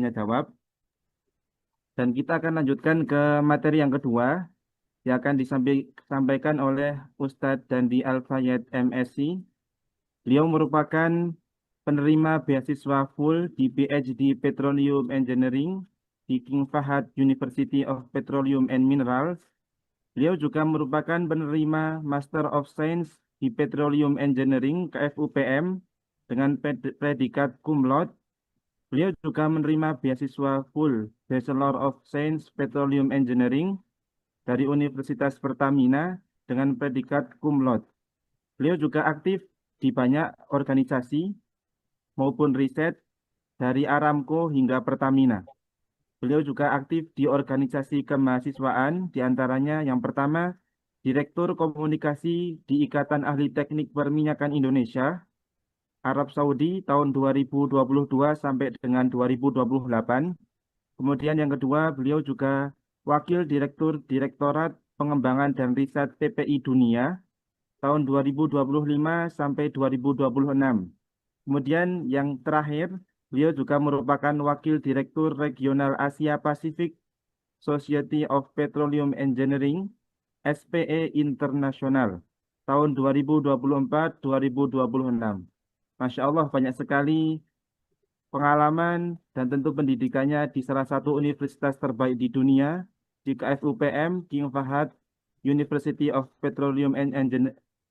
tanya jawab. Dan kita akan lanjutkan ke materi yang kedua yang akan disampaikan oleh Ustadz Dandi Al-Fayed MSc. Beliau merupakan penerima beasiswa full di PhD Petroleum Engineering di King Fahd University of Petroleum and Minerals. Beliau juga merupakan penerima Master of Science di Petroleum Engineering KFUPM dengan predikat cum laude. Beliau juga menerima beasiswa full Bachelor of Science Petroleum Engineering dari Universitas Pertamina dengan predikat cum laude. Beliau juga aktif di banyak organisasi maupun riset dari Aramco hingga Pertamina. Beliau juga aktif di organisasi kemahasiswaan, diantaranya yang pertama, Direktur Komunikasi di Ikatan Ahli Teknik Perminyakan Indonesia, Arab Saudi tahun 2022 sampai dengan 2028. Kemudian yang kedua, beliau juga Wakil Direktur Direktorat Pengembangan dan Riset PPI Dunia tahun 2025 sampai 2026. Kemudian yang terakhir, beliau juga merupakan Wakil Direktur Regional Asia Pasifik Society of Petroleum Engineering SPE Internasional tahun 2024-2026. Masya Allah, banyak sekali pengalaman dan tentu pendidikannya di salah satu universitas terbaik di dunia, di KFUPM, King Fahd University of Petroleum and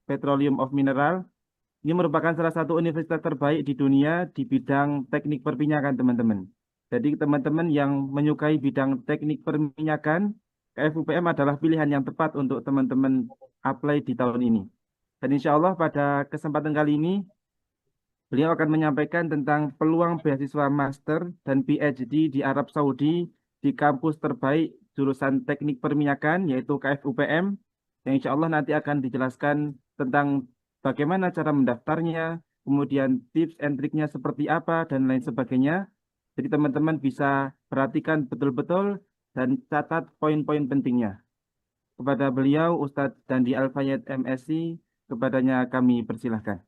Petroleum of Mineral. Ini merupakan salah satu universitas terbaik di dunia di bidang teknik perminyakan, teman-teman. Jadi teman-teman yang menyukai bidang teknik perminyakan, KFUPM adalah pilihan yang tepat untuk teman-teman apply di tahun ini. Dan insya Allah pada kesempatan kali ini, beliau akan menyampaikan tentang peluang beasiswa master dan PhD di Arab Saudi di kampus terbaik jurusan teknik perminyakan, yaitu KFUPM, yang insya Allah nanti akan dijelaskan tentang bagaimana cara mendaftarnya, kemudian tips and triknya seperti apa, dan lain sebagainya. Jadi teman-teman bisa perhatikan betul-betul dan catat poin-poin pentingnya. Kepada beliau, Ustadz Dandi Al-Fayed MSc, kepadanya kami persilahkan.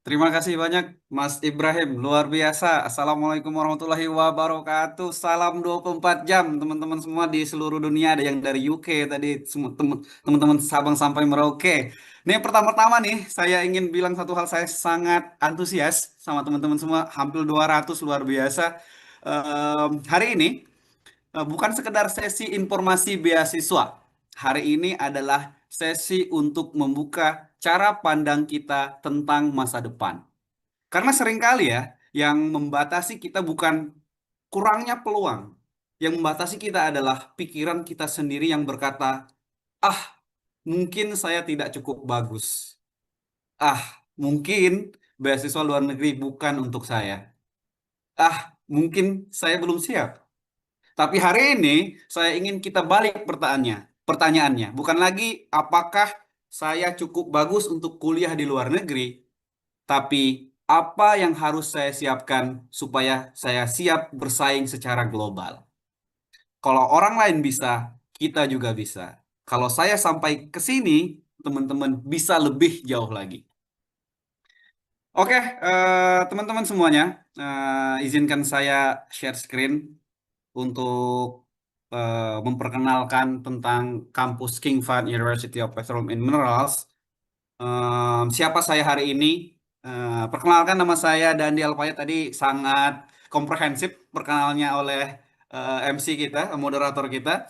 Terima kasih banyak Mas Ibrahim, luar biasa. Assalamualaikum warahmatullahi wabarakatuh. Salam 24 jam teman-teman semua di seluruh dunia. Ada yang dari UK tadi, semua teman-teman Sabang sampai Merauke. Nih pertama-tama nih, saya ingin bilang satu hal, saya sangat antusias sama teman-teman semua, hampir 200 luar biasa. Hari ini bukan sekedar sesi informasi beasiswa. Hari ini adalah sesi untuk membuka cara pandang kita tentang masa depan. Karena seringkali ya, yang membatasi kita bukan kurangnya peluang. Yang membatasi kita adalah pikiran kita sendiri yang berkata, ah, mungkin saya tidak cukup bagus. Ah, mungkin beasiswa luar negeri bukan untuk saya. Ah, mungkin saya belum siap. Tapi hari ini saya ingin kita balik pertanyaannya. Bukan lagi apakah saya cukup bagus untuk kuliah di luar negeri, tapi apa yang harus saya siapkan supaya saya siap bersaing secara global. Kalau orang lain bisa, kita juga bisa. Kalau saya sampai ke sini, teman-teman bisa lebih jauh lagi. Oke, teman-teman semuanya, izinkan saya share screen untuk memperkenalkan tentang kampus King Fahd University of Petroleum and Minerals. Siapa saya hari ini? Perkenalkan, nama saya Dandi Alfayed. Tadi sangat komprehensif perkenalannya oleh MC kita, moderator kita.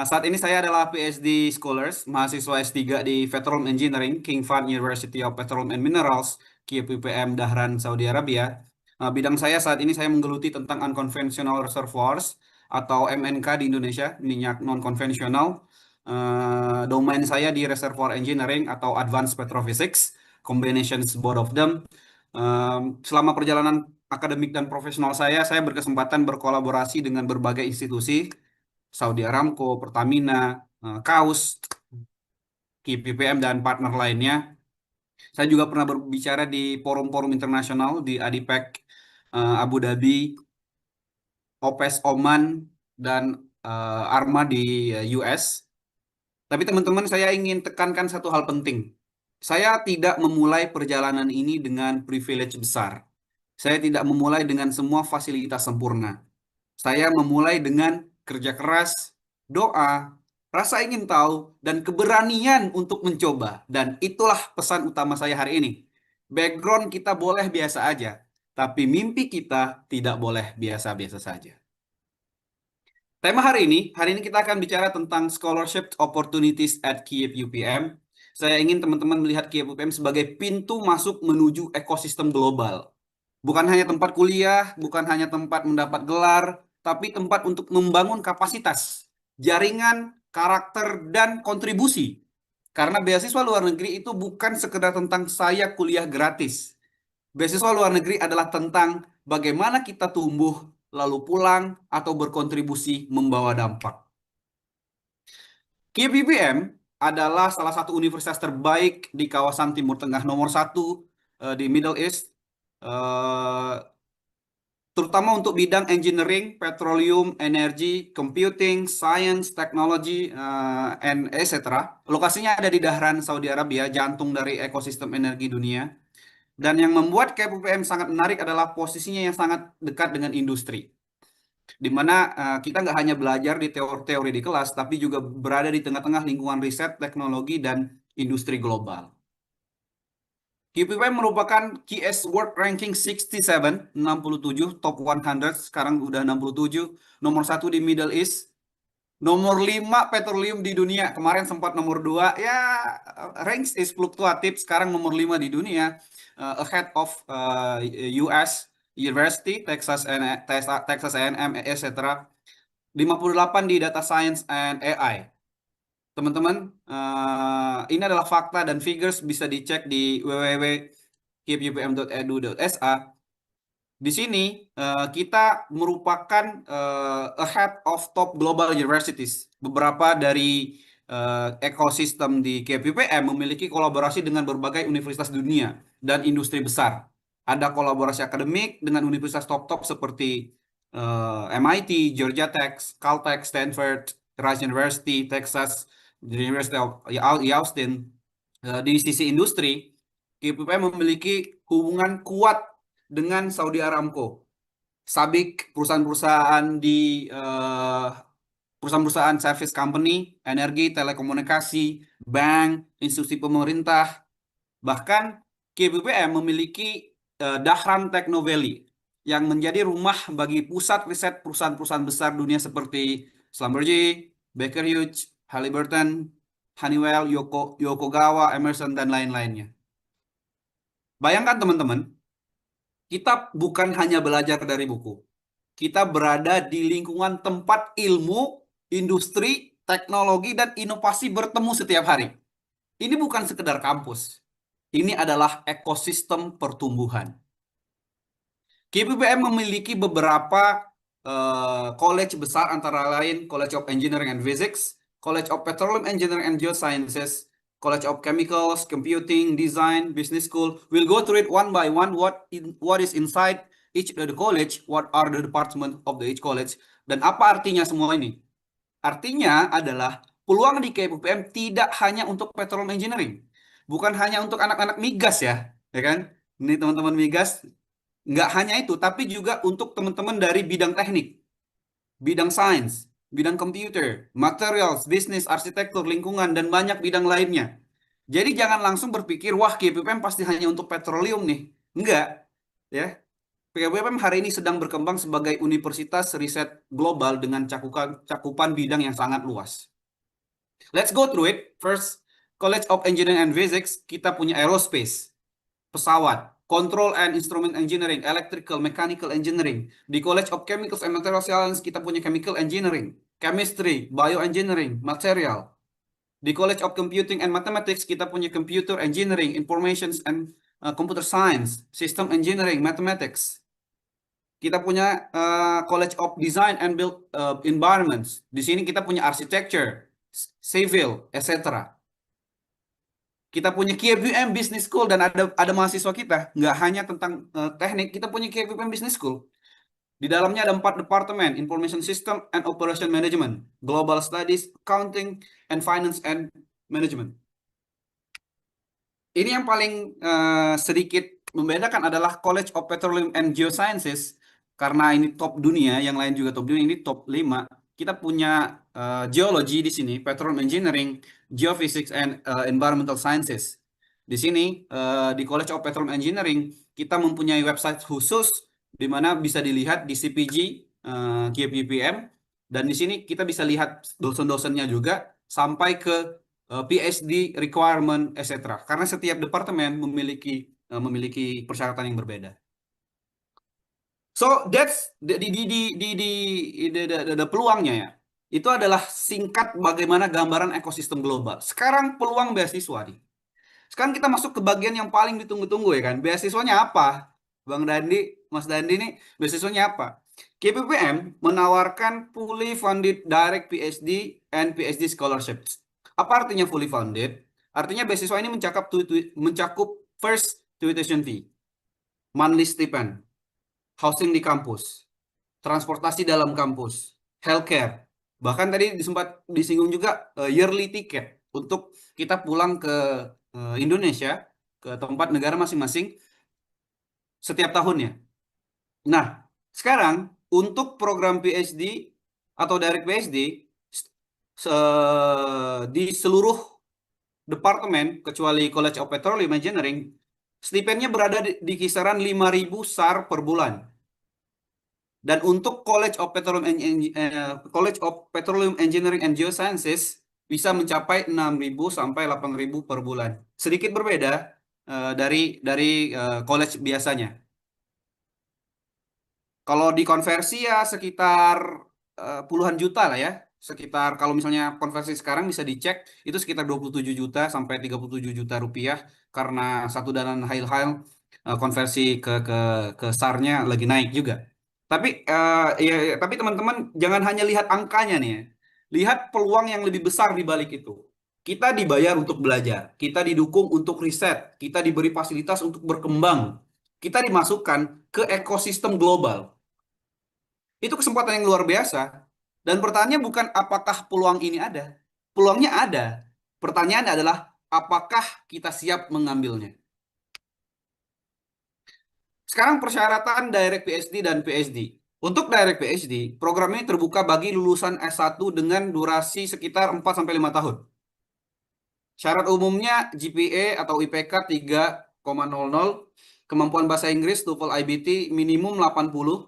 Saat ini saya adalah PhD Scholars, mahasiswa S3 di Petroleum Engineering, King Fahd University of Petroleum and Minerals, QPPM Dahran, Saudi Arabia. Bidang saya saat ini saya menggeluti tentang Unconventional Reservoirs atau MNK di Indonesia, minyak non-konvensional. Domain saya di Reservoir Engineering atau Advanced Petrophysics, combinations both of them. Selama perjalanan akademik dan profesional saya berkesempatan berkolaborasi dengan berbagai institusi, Saudi Aramco, Pertamina, KAUS, KPPM, dan partner lainnya. Saya juga pernah berbicara di forum-forum internasional di ADIPEC, Abu Dhabi, OPEC Oman, dan ARMA di US. Tapi teman-teman, saya ingin tekankan satu hal penting. Saya tidak memulai perjalanan ini dengan privilege besar. Saya tidak memulai dengan semua fasilitas sempurna. Saya memulai dengan kerja keras, doa, rasa ingin tahu, dan keberanian untuk mencoba. Dan itulah pesan utama saya hari ini. Background kita boleh biasa aja, tapi mimpi kita tidak boleh biasa-biasa saja. Tema hari ini kita akan bicara tentang scholarship opportunities at KIEP UPM. Saya ingin teman-teman melihat KIEP UPM sebagai pintu masuk menuju ekosistem global. Bukan hanya tempat kuliah, bukan hanya tempat mendapat gelar, tapi tempat untuk membangun kapasitas, jaringan, karakter, dan kontribusi. Karena beasiswa luar negeri itu bukan sekedar tentang saya kuliah gratis. Beasiswa luar negeri adalah tentang bagaimana kita tumbuh, lalu pulang, atau berkontribusi membawa dampak. KIPBM adalah salah satu universitas terbaik di kawasan Timur Tengah, nomor satu di Middle East, eh, terutama untuk bidang engineering, petroleum, energi, computing, science, technology, and etc. Lokasinya ada di Dahran, Saudi Arabia, jantung dari ekosistem energi dunia. Dan yang membuat KPUPM sangat menarik adalah posisinya yang sangat dekat dengan industri. Di mana kita nggak hanya belajar di teori-teori di kelas, tapi juga berada di tengah-tengah lingkungan riset, teknologi, dan industri global. KPUPM merupakan QS World Ranking 67, 67, top 100, sekarang udah 67, nomor satu di Middle East, nomor 5 petroleum di dunia, kemarin sempat nomor 2, ya ranks is fluktuatif, sekarang nomor 5 di dunia, ahead of US University, Texas A&M, etc. 58 di Data Science and AI. Teman-teman, ini adalah fakta dan figures bisa dicek di www.kipupm.edu.sa. Di sini kita merupakan ahead of top global universities. Beberapa dari ekosistem di KPUPM memiliki kolaborasi dengan berbagai universitas dunia dan industri besar. Ada kolaborasi akademik dengan universitas top-top seperti MIT, Georgia Tech, Caltech, Stanford, Rice University, Texas, the University of Austin. Di sisi industri, KPUPM memiliki hubungan kuat dengan Saudi Aramco, SABIC, perusahaan-perusahaan di perusahaan-perusahaan service company, energi, telekomunikasi, bank, institusi pemerintah. Bahkan KBPM memiliki Dahran Techno Valley yang menjadi rumah bagi pusat riset perusahaan-perusahaan besar dunia seperti Schlumberger, Baker Hughes, Halliburton, Honeywell, Yokogawa, Emerson, dan lain-lainnya. Bayangkan teman-teman, kita bukan hanya belajar dari buku. Kita berada di lingkungan tempat ilmu, industri, teknologi, dan inovasi bertemu setiap hari. Ini bukan sekedar kampus. Ini adalah ekosistem pertumbuhan. KPUPM memiliki beberapa college besar, antara lain College of Engineering and Physics, College of Petroleum Engineering and Geosciences, College of Chemicals, Computing, Design, Business School. We'll go through it one by one. What is inside each of the college? What are the department of the each college? Dan apa artinya semua ini? Artinya adalah peluang di KPUPM tidak hanya untuk petroleum engineering, bukan hanya untuk anak-anak migas ya kan? Ini teman-teman migas, nggak hanya itu, tapi juga untuk teman-teman dari bidang teknik, bidang sains, bidang komputer, materials, bisnis, arsitektur, lingkungan, dan banyak bidang lainnya. Jadi jangan langsung berpikir, wah KPUPM pasti hanya untuk petroleum nih. Enggak, ya. KPUPM hari ini sedang berkembang sebagai universitas riset global dengan cakupan bidang yang sangat luas. Let's go through it. First, College of Engineering and Physics, kita punya aerospace, pesawat, control and instrument engineering, electrical, mechanical engineering. Di College of Chemicals and Material Science, kita punya chemical engineering, chemistry, bioengineering, material. Di College of Computing and Mathematics, kita punya computer engineering, information and computer science, system engineering, mathematics. Kita punya College of Design and Built Environments. Di sini kita punya architecture, civil, etc. Kita punya KPUPM Business School dan ada mahasiswa kita, nggak hanya tentang teknik, kita punya KPUPM Business School. Di dalamnya ada 4 departemen, Information System and Operation Management, Global Studies, Accounting, and Finance and Management. Ini yang paling sedikit membedakan adalah College of Petroleum and Geosciences, karena ini top dunia, yang lain juga top dunia, ini top 5. Kita punya geologi di sini, petroleum engineering, geophysics and environmental sciences. Di sini di College of Petroleum Engineering kita mempunyai website khusus di mana bisa dilihat di CPG, GPPM, dan di sini kita bisa lihat dosen-dosennya juga sampai ke PhD requirement, etc. Karena setiap departemen memiliki persyaratan yang berbeda. So that's the peluangnya ya. Itu adalah singkat bagaimana gambaran ekosistem global. Sekarang peluang beasiswa nih. Sekarang kita masuk ke bagian yang paling ditunggu-tunggu ya kan. Beasiswanya apa? Bang Dandi, Mas Dandi nih, beasiswanya apa? KPPM menawarkan fully funded direct PhD and PhD scholarships. Apa artinya fully funded? Artinya beasiswa ini mencakup first tuition fee, monthly stipend, housing di kampus, transportasi dalam kampus, healthcare. Bahkan tadi sempat disinggung juga yearly ticket untuk kita pulang ke Indonesia, ke tempat negara masing-masing setiap tahunnya. Nah, sekarang untuk program PhD atau direct PhD di seluruh departemen kecuali College of Petroleum Engineering, stipennya berada di kisaran 5.000 SAR per bulan. Dan untuk College of Petroleum Engineering and Geosciences bisa mencapai 6.000 sampai 8.000 per bulan. Sedikit berbeda dari college biasanya. Kalau dikonversi ya sekitar puluhan juta lah ya. Sekitar kalau misalnya konversi sekarang bisa dicek itu sekitar 27 juta sampai 37 juta rupiah karena satu dana high konversi ke SAR-nya lagi naik juga. Tapi tapi teman-teman jangan hanya lihat angkanya nih ya. Lihat peluang yang lebih besar di balik itu. Kita dibayar untuk belajar, kita didukung untuk riset, kita diberi fasilitas untuk berkembang, kita dimasukkan ke ekosistem global. Itu kesempatan yang luar biasa. Dan pertanyaannya bukan apakah peluang ini ada. Peluangnya ada. Pertanyaannya adalah apakah kita siap mengambilnya. Sekarang persyaratan direct PhD dan PhD. Untuk direct PhD, program ini terbuka bagi lulusan S1 dengan durasi sekitar 4-5 tahun. Syarat umumnya GPA atau IPK 3,00, kemampuan bahasa Inggris TOEFL IBT minimum 80,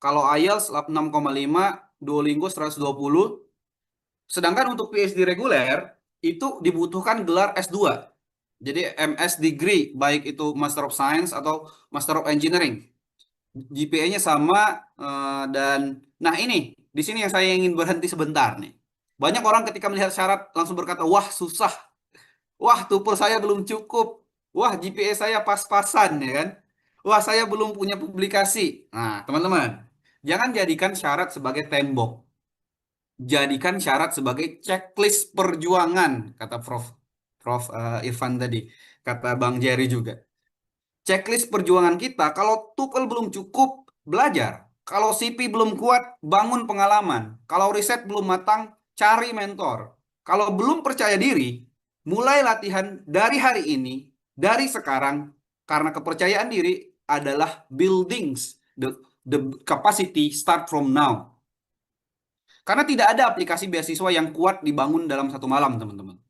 kalau IELTS 6,5, Duolingo 120. Sedangkan untuk PhD reguler itu dibutuhkan gelar S2. Jadi MS degree baik itu Master of Science atau Master of Engineering. GPA-nya sama dan nah ini di sini yang saya ingin berhenti sebentar nih. Banyak orang ketika melihat syarat langsung berkata, "Wah, susah. Wah, TOEFL saya belum cukup. Wah, GPA saya pas-pasan ya kan. Wah, saya belum punya publikasi." Nah, teman-teman, jangan jadikan syarat sebagai tembok. Jadikan syarat sebagai checklist perjuangan, kata Prof Irfan tadi, kata Bang Jerry juga. Checklist perjuangan kita, kalau TOEFL belum cukup, belajar. Kalau CP belum kuat, bangun pengalaman. Kalau riset belum matang, cari mentor. Kalau belum percaya diri, mulai latihan dari hari ini, dari sekarang, karena kepercayaan diri adalah buildings, the capacity start from now. Karena tidak ada aplikasi beasiswa yang kuat dibangun dalam satu malam, teman-teman.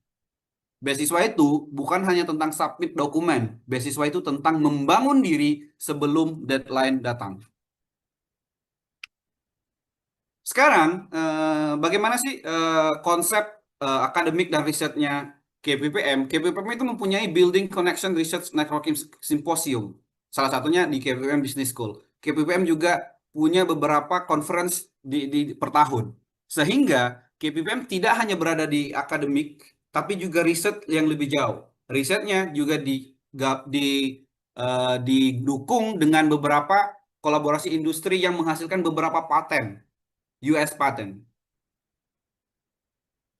Beasiswa itu bukan hanya tentang submit dokumen. Beasiswa itu tentang membangun diri sebelum deadline datang. Sekarang, bagaimana sih konsep akademik dan risetnya KPPM? KPPM itu mempunyai Building Connection Research Networking Symposium. Salah satunya di KPPM Business School. KPPM juga punya beberapa conference per tahun. Sehingga KPPM tidak hanya berada di akademik, tapi juga riset yang lebih jauh. Risetnya juga didukung dengan beberapa kolaborasi industri yang menghasilkan beberapa paten. US patent.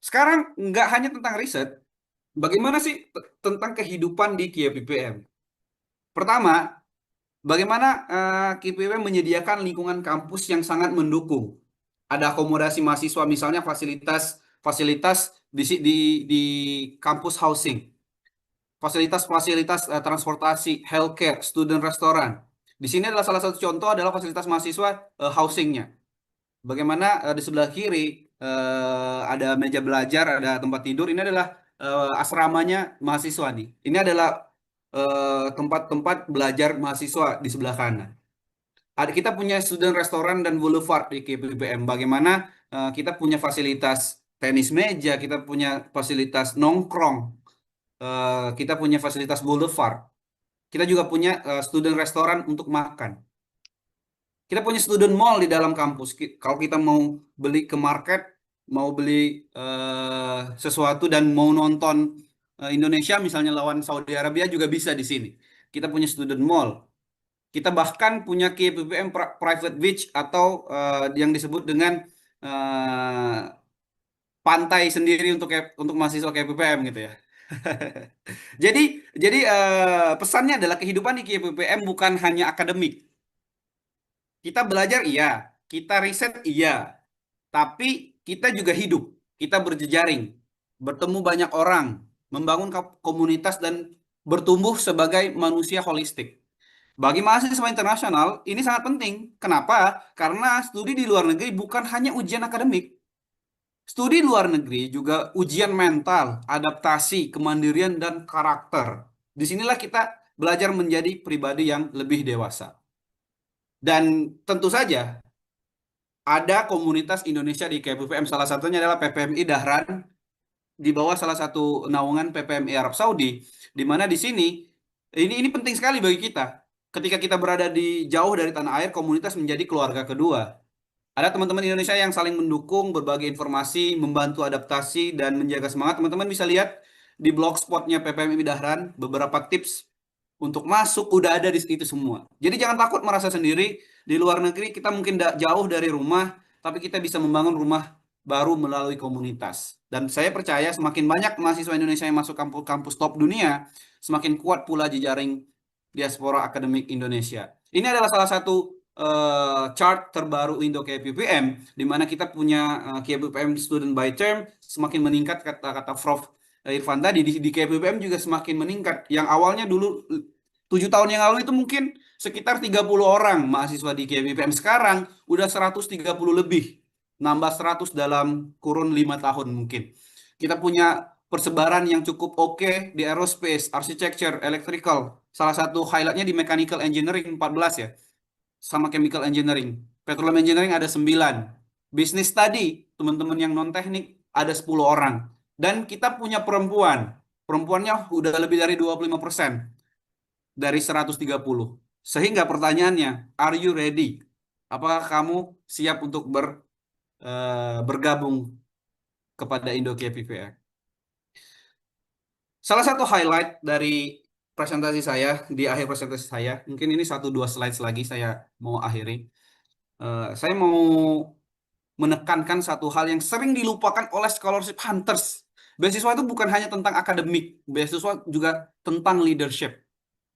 Sekarang nggak hanya tentang riset, bagaimana sih tentang kehidupan di KPPM? Pertama, bagaimana KPPM menyediakan lingkungan kampus yang sangat mendukung. Ada akomodasi mahasiswa, misalnya fasilitas di kampus housing. fasilitas-fasilitas transportasi, healthcare, student restoran. Di sini adalah salah satu contoh adalah fasilitas mahasiswa housingnya. Bagaimana di sebelah kiri ada meja belajar, ada tempat tidur. Ini adalah asramanya mahasiswa nih. Ini adalah tempat-tempat belajar mahasiswa di sebelah kanan. Kita punya student restoran dan boulevard di KPPM. Bagaimana kita punya fasilitas tenis meja, kita punya fasilitas nongkrong, kita punya fasilitas boulevard. Kita juga punya student restoran untuk makan. Kita punya student mall di dalam kampus. Kalau kita mau beli ke market, mau beli sesuatu dan mau nonton Indonesia misalnya lawan Saudi Arabia juga bisa di sini. Kita punya student mall. Kita bahkan punya KPPM private beach atau yang disebut dengan eh, pantai sendiri untuk mahasiswa KPPM gitu ya. Jadi pesannya adalah kehidupan di KPPM bukan hanya akademik. Kita belajar iya, kita riset iya, tapi kita juga hidup, kita berjejaring, bertemu banyak orang, membangun komunitas dan bertumbuh sebagai manusia holistik. Bagi mahasiswa internasional, ini sangat penting. Kenapa? Karena studi di luar negeri bukan hanya ujian akademik. Studi luar negeri juga ujian mental, adaptasi, kemandirian, dan karakter. Disinilah kita belajar menjadi pribadi yang lebih dewasa. Dan tentu saja ada komunitas Indonesia di KPPM. Salah satunya adalah PPMI Dahran di bawah salah satu naungan PPMI Arab Saudi, di mana di sini ini penting sekali bagi kita. Ketika kita berada di jauh dari tanah air, komunitas menjadi keluarga kedua. Ada teman-teman Indonesia yang saling mendukung, berbagi informasi, membantu adaptasi, dan menjaga semangat. Teman-teman bisa lihat di blogspotnya PPMI Dahran, beberapa tips untuk masuk udah ada di situ semua. Jadi jangan takut merasa sendiri. Di luar negeri kita mungkin jauh dari rumah, tapi kita bisa membangun rumah baru melalui komunitas. Dan saya percaya semakin banyak mahasiswa Indonesia yang masuk kampus-kampus top dunia, semakin kuat pula jejaring diaspora akademik Indonesia. Ini adalah salah satu chart terbaru Indo KPPM, di mana kita punya KPPM student by term semakin meningkat, kata-kata Prof. Irfan tadi di KPPM juga semakin meningkat. Yang awalnya dulu 7 tahun yang lalu itu mungkin sekitar 30 orang mahasiswa di KPPM, sekarang udah 130 lebih, nambah 100 dalam kurun 5 tahun mungkin. Kita punya persebaran yang cukup oke di aerospace, architecture, electrical. Salah satu highlightnya di mechanical engineering 14 ya, sama chemical engineering. Petroleum engineering ada 9. Business study, teman-teman yang non-teknik, ada 10 orang. Dan kita punya perempuan. Perempuannya udah lebih dari 25% dari 130. Sehingga pertanyaannya, are you ready? Apakah kamu siap untuk bergabung kepada Indo KPPM? Salah satu highlight dari presentasi saya, di akhir presentasi saya, mungkin ini 1-2 slides lagi saya mau akhiri. Saya mau menekankan satu hal yang sering dilupakan oleh scholarship hunters. Beasiswa itu bukan hanya tentang akademik, beasiswa juga tentang leadership.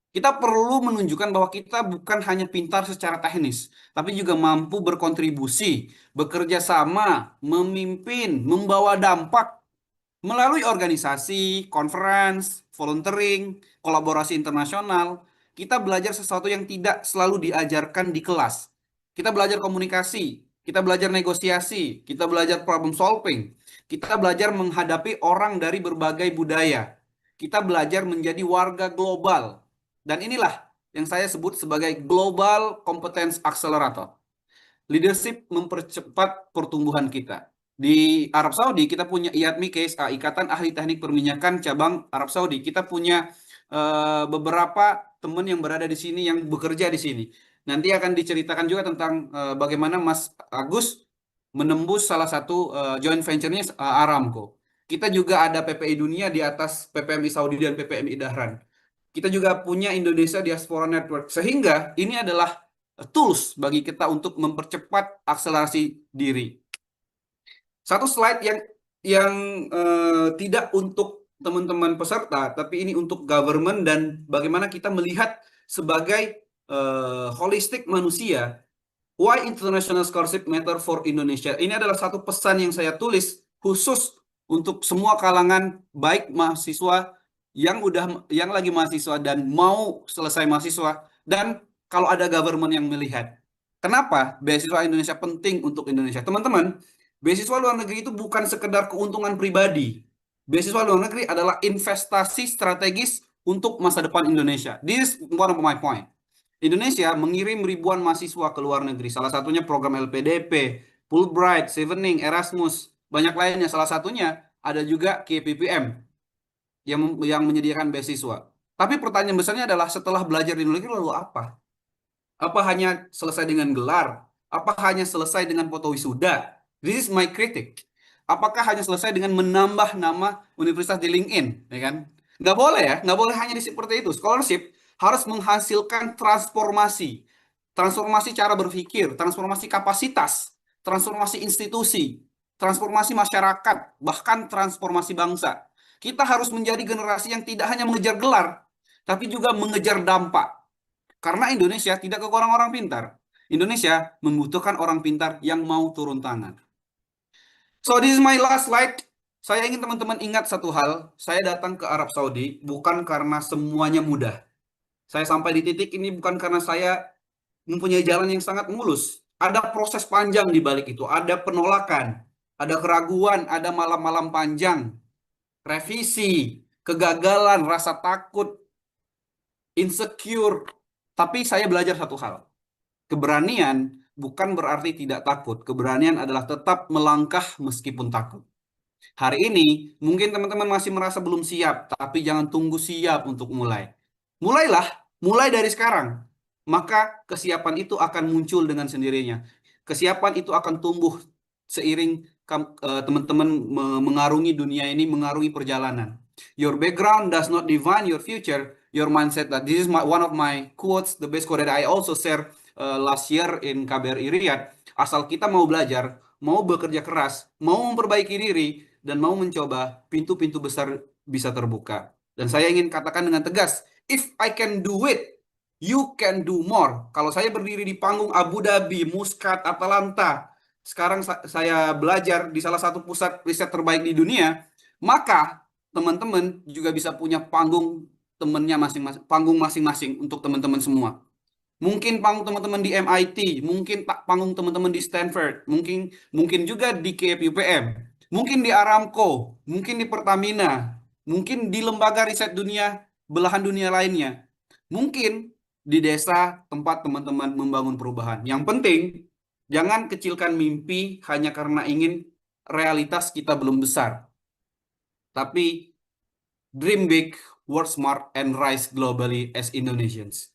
Kita perlu menunjukkan bahwa kita bukan hanya pintar secara teknis, tapi juga mampu berkontribusi, bekerja sama, memimpin, membawa dampak melalui organisasi, conference, volunteering, kolaborasi internasional. Kita belajar sesuatu yang tidak selalu diajarkan di kelas. Kita belajar komunikasi, kita belajar negosiasi, kita belajar problem solving, kita belajar menghadapi orang dari berbagai budaya. Kita belajar menjadi warga global. Dan inilah yang saya sebut sebagai Global Competence Accelerator. Leadership mempercepat pertumbuhan kita. Di Arab Saudi kita punya IATMI KSA, Ikatan Ahli Teknik Perminyakan cabang Arab Saudi. Kita punya beberapa teman yang berada di sini yang bekerja di sini. Nanti akan diceritakan juga tentang bagaimana Mas Agus menembus salah satu joint venture-nya Aramco. Kita juga ada PPI Dunia di atas PPMI Saudi dan PPMI Dahran. Kita juga punya Indonesia Diaspora Network. Sehingga ini adalah tools bagi kita untuk mempercepat akselerasi diri. Satu slide yang tidak untuk teman-teman peserta, tapi ini untuk government dan bagaimana kita melihat sebagai holistik manusia. Why international scholarship matter for Indonesia? Ini adalah satu pesan yang saya tulis khusus untuk semua kalangan, baik mahasiswa yang lagi mahasiswa dan mau selesai mahasiswa, dan kalau ada government yang melihat. Kenapa beasiswa Indonesia penting untuk Indonesia? Teman-teman, beasiswa luar negeri itu bukan sekedar keuntungan pribadi. Beasiswa luar negeri adalah investasi strategis untuk masa depan Indonesia. This is one of my point. Indonesia mengirim ribuan mahasiswa ke luar negeri. Salah satunya program LPDP, Fulbright, Chevening, Erasmus, banyak lainnya. Salah satunya ada juga KPPM yang menyediakan beasiswa. Tapi pertanyaan besarnya adalah setelah belajar di luar negeri lalu apa? Apa hanya selesai dengan gelar? Apa hanya selesai dengan foto wisuda? This is my critic. Apakah hanya selesai dengan menambah nama universitas di LinkedIn, ya kan? Nggak boleh ya, nggak boleh hanya seperti itu. Scholarship harus menghasilkan transformasi, transformasi cara berpikir, transformasi kapasitas, transformasi institusi, transformasi masyarakat, bahkan transformasi bangsa. Kita harus menjadi generasi yang tidak hanya mengejar gelar, tapi juga mengejar dampak. Karena Indonesia tidak kekurangan orang pintar. Indonesia membutuhkan orang pintar yang mau turun tangan. So this is my last slide. Saya ingin teman-teman ingat satu hal. Saya datang ke Arab Saudi bukan karena semuanya mudah. Saya sampai di titik ini bukan karena saya mempunyai jalan yang sangat mulus. Ada proses panjang di balik itu. Ada penolakan, ada keraguan, ada malam-malam panjang, revisi, kegagalan, rasa takut, insecure. Tapi saya belajar satu hal. Keberanian bukan berarti tidak takut. Keberanian adalah tetap melangkah meskipun takut. Hari ini mungkin teman-teman masih merasa belum siap, tapi jangan tunggu siap untuk mulai. Mulailah, mulai dari sekarang. Maka kesiapan itu akan muncul dengan sendirinya. Kesiapan itu akan tumbuh seiring teman-teman mengarungi dunia ini, mengarungi perjalanan. Your background does not define your future. Your mindset. That this is one of my quotes, the best quote that I also share last year in KBRI Riyadh. Asal kita mau belajar, mau bekerja keras, mau memperbaiki diri, dan mau mencoba, pintu-pintu besar bisa terbuka. Dan saya ingin katakan dengan tegas, if I can do it, you can do more. Kalau saya berdiri di panggung Abu Dhabi, Muscat, Atalanta, sekarang saya belajar di salah satu pusat riset terbaik di dunia, maka teman-teman juga bisa punya panggung temennya masing-masing, panggung masing-masing untuk teman-teman semua. Mungkin panggung teman-teman di MIT, mungkin panggung teman-teman di Stanford, mungkin juga di KPUPM, mungkin di Aramco, mungkin di Pertamina, mungkin di lembaga riset dunia, belahan dunia lainnya. Mungkin di desa tempat teman-teman membangun perubahan. Yang penting, jangan kecilkan mimpi hanya karena ingin realitas kita belum besar. Tapi dream big, work smart, and rise globally as Indonesians.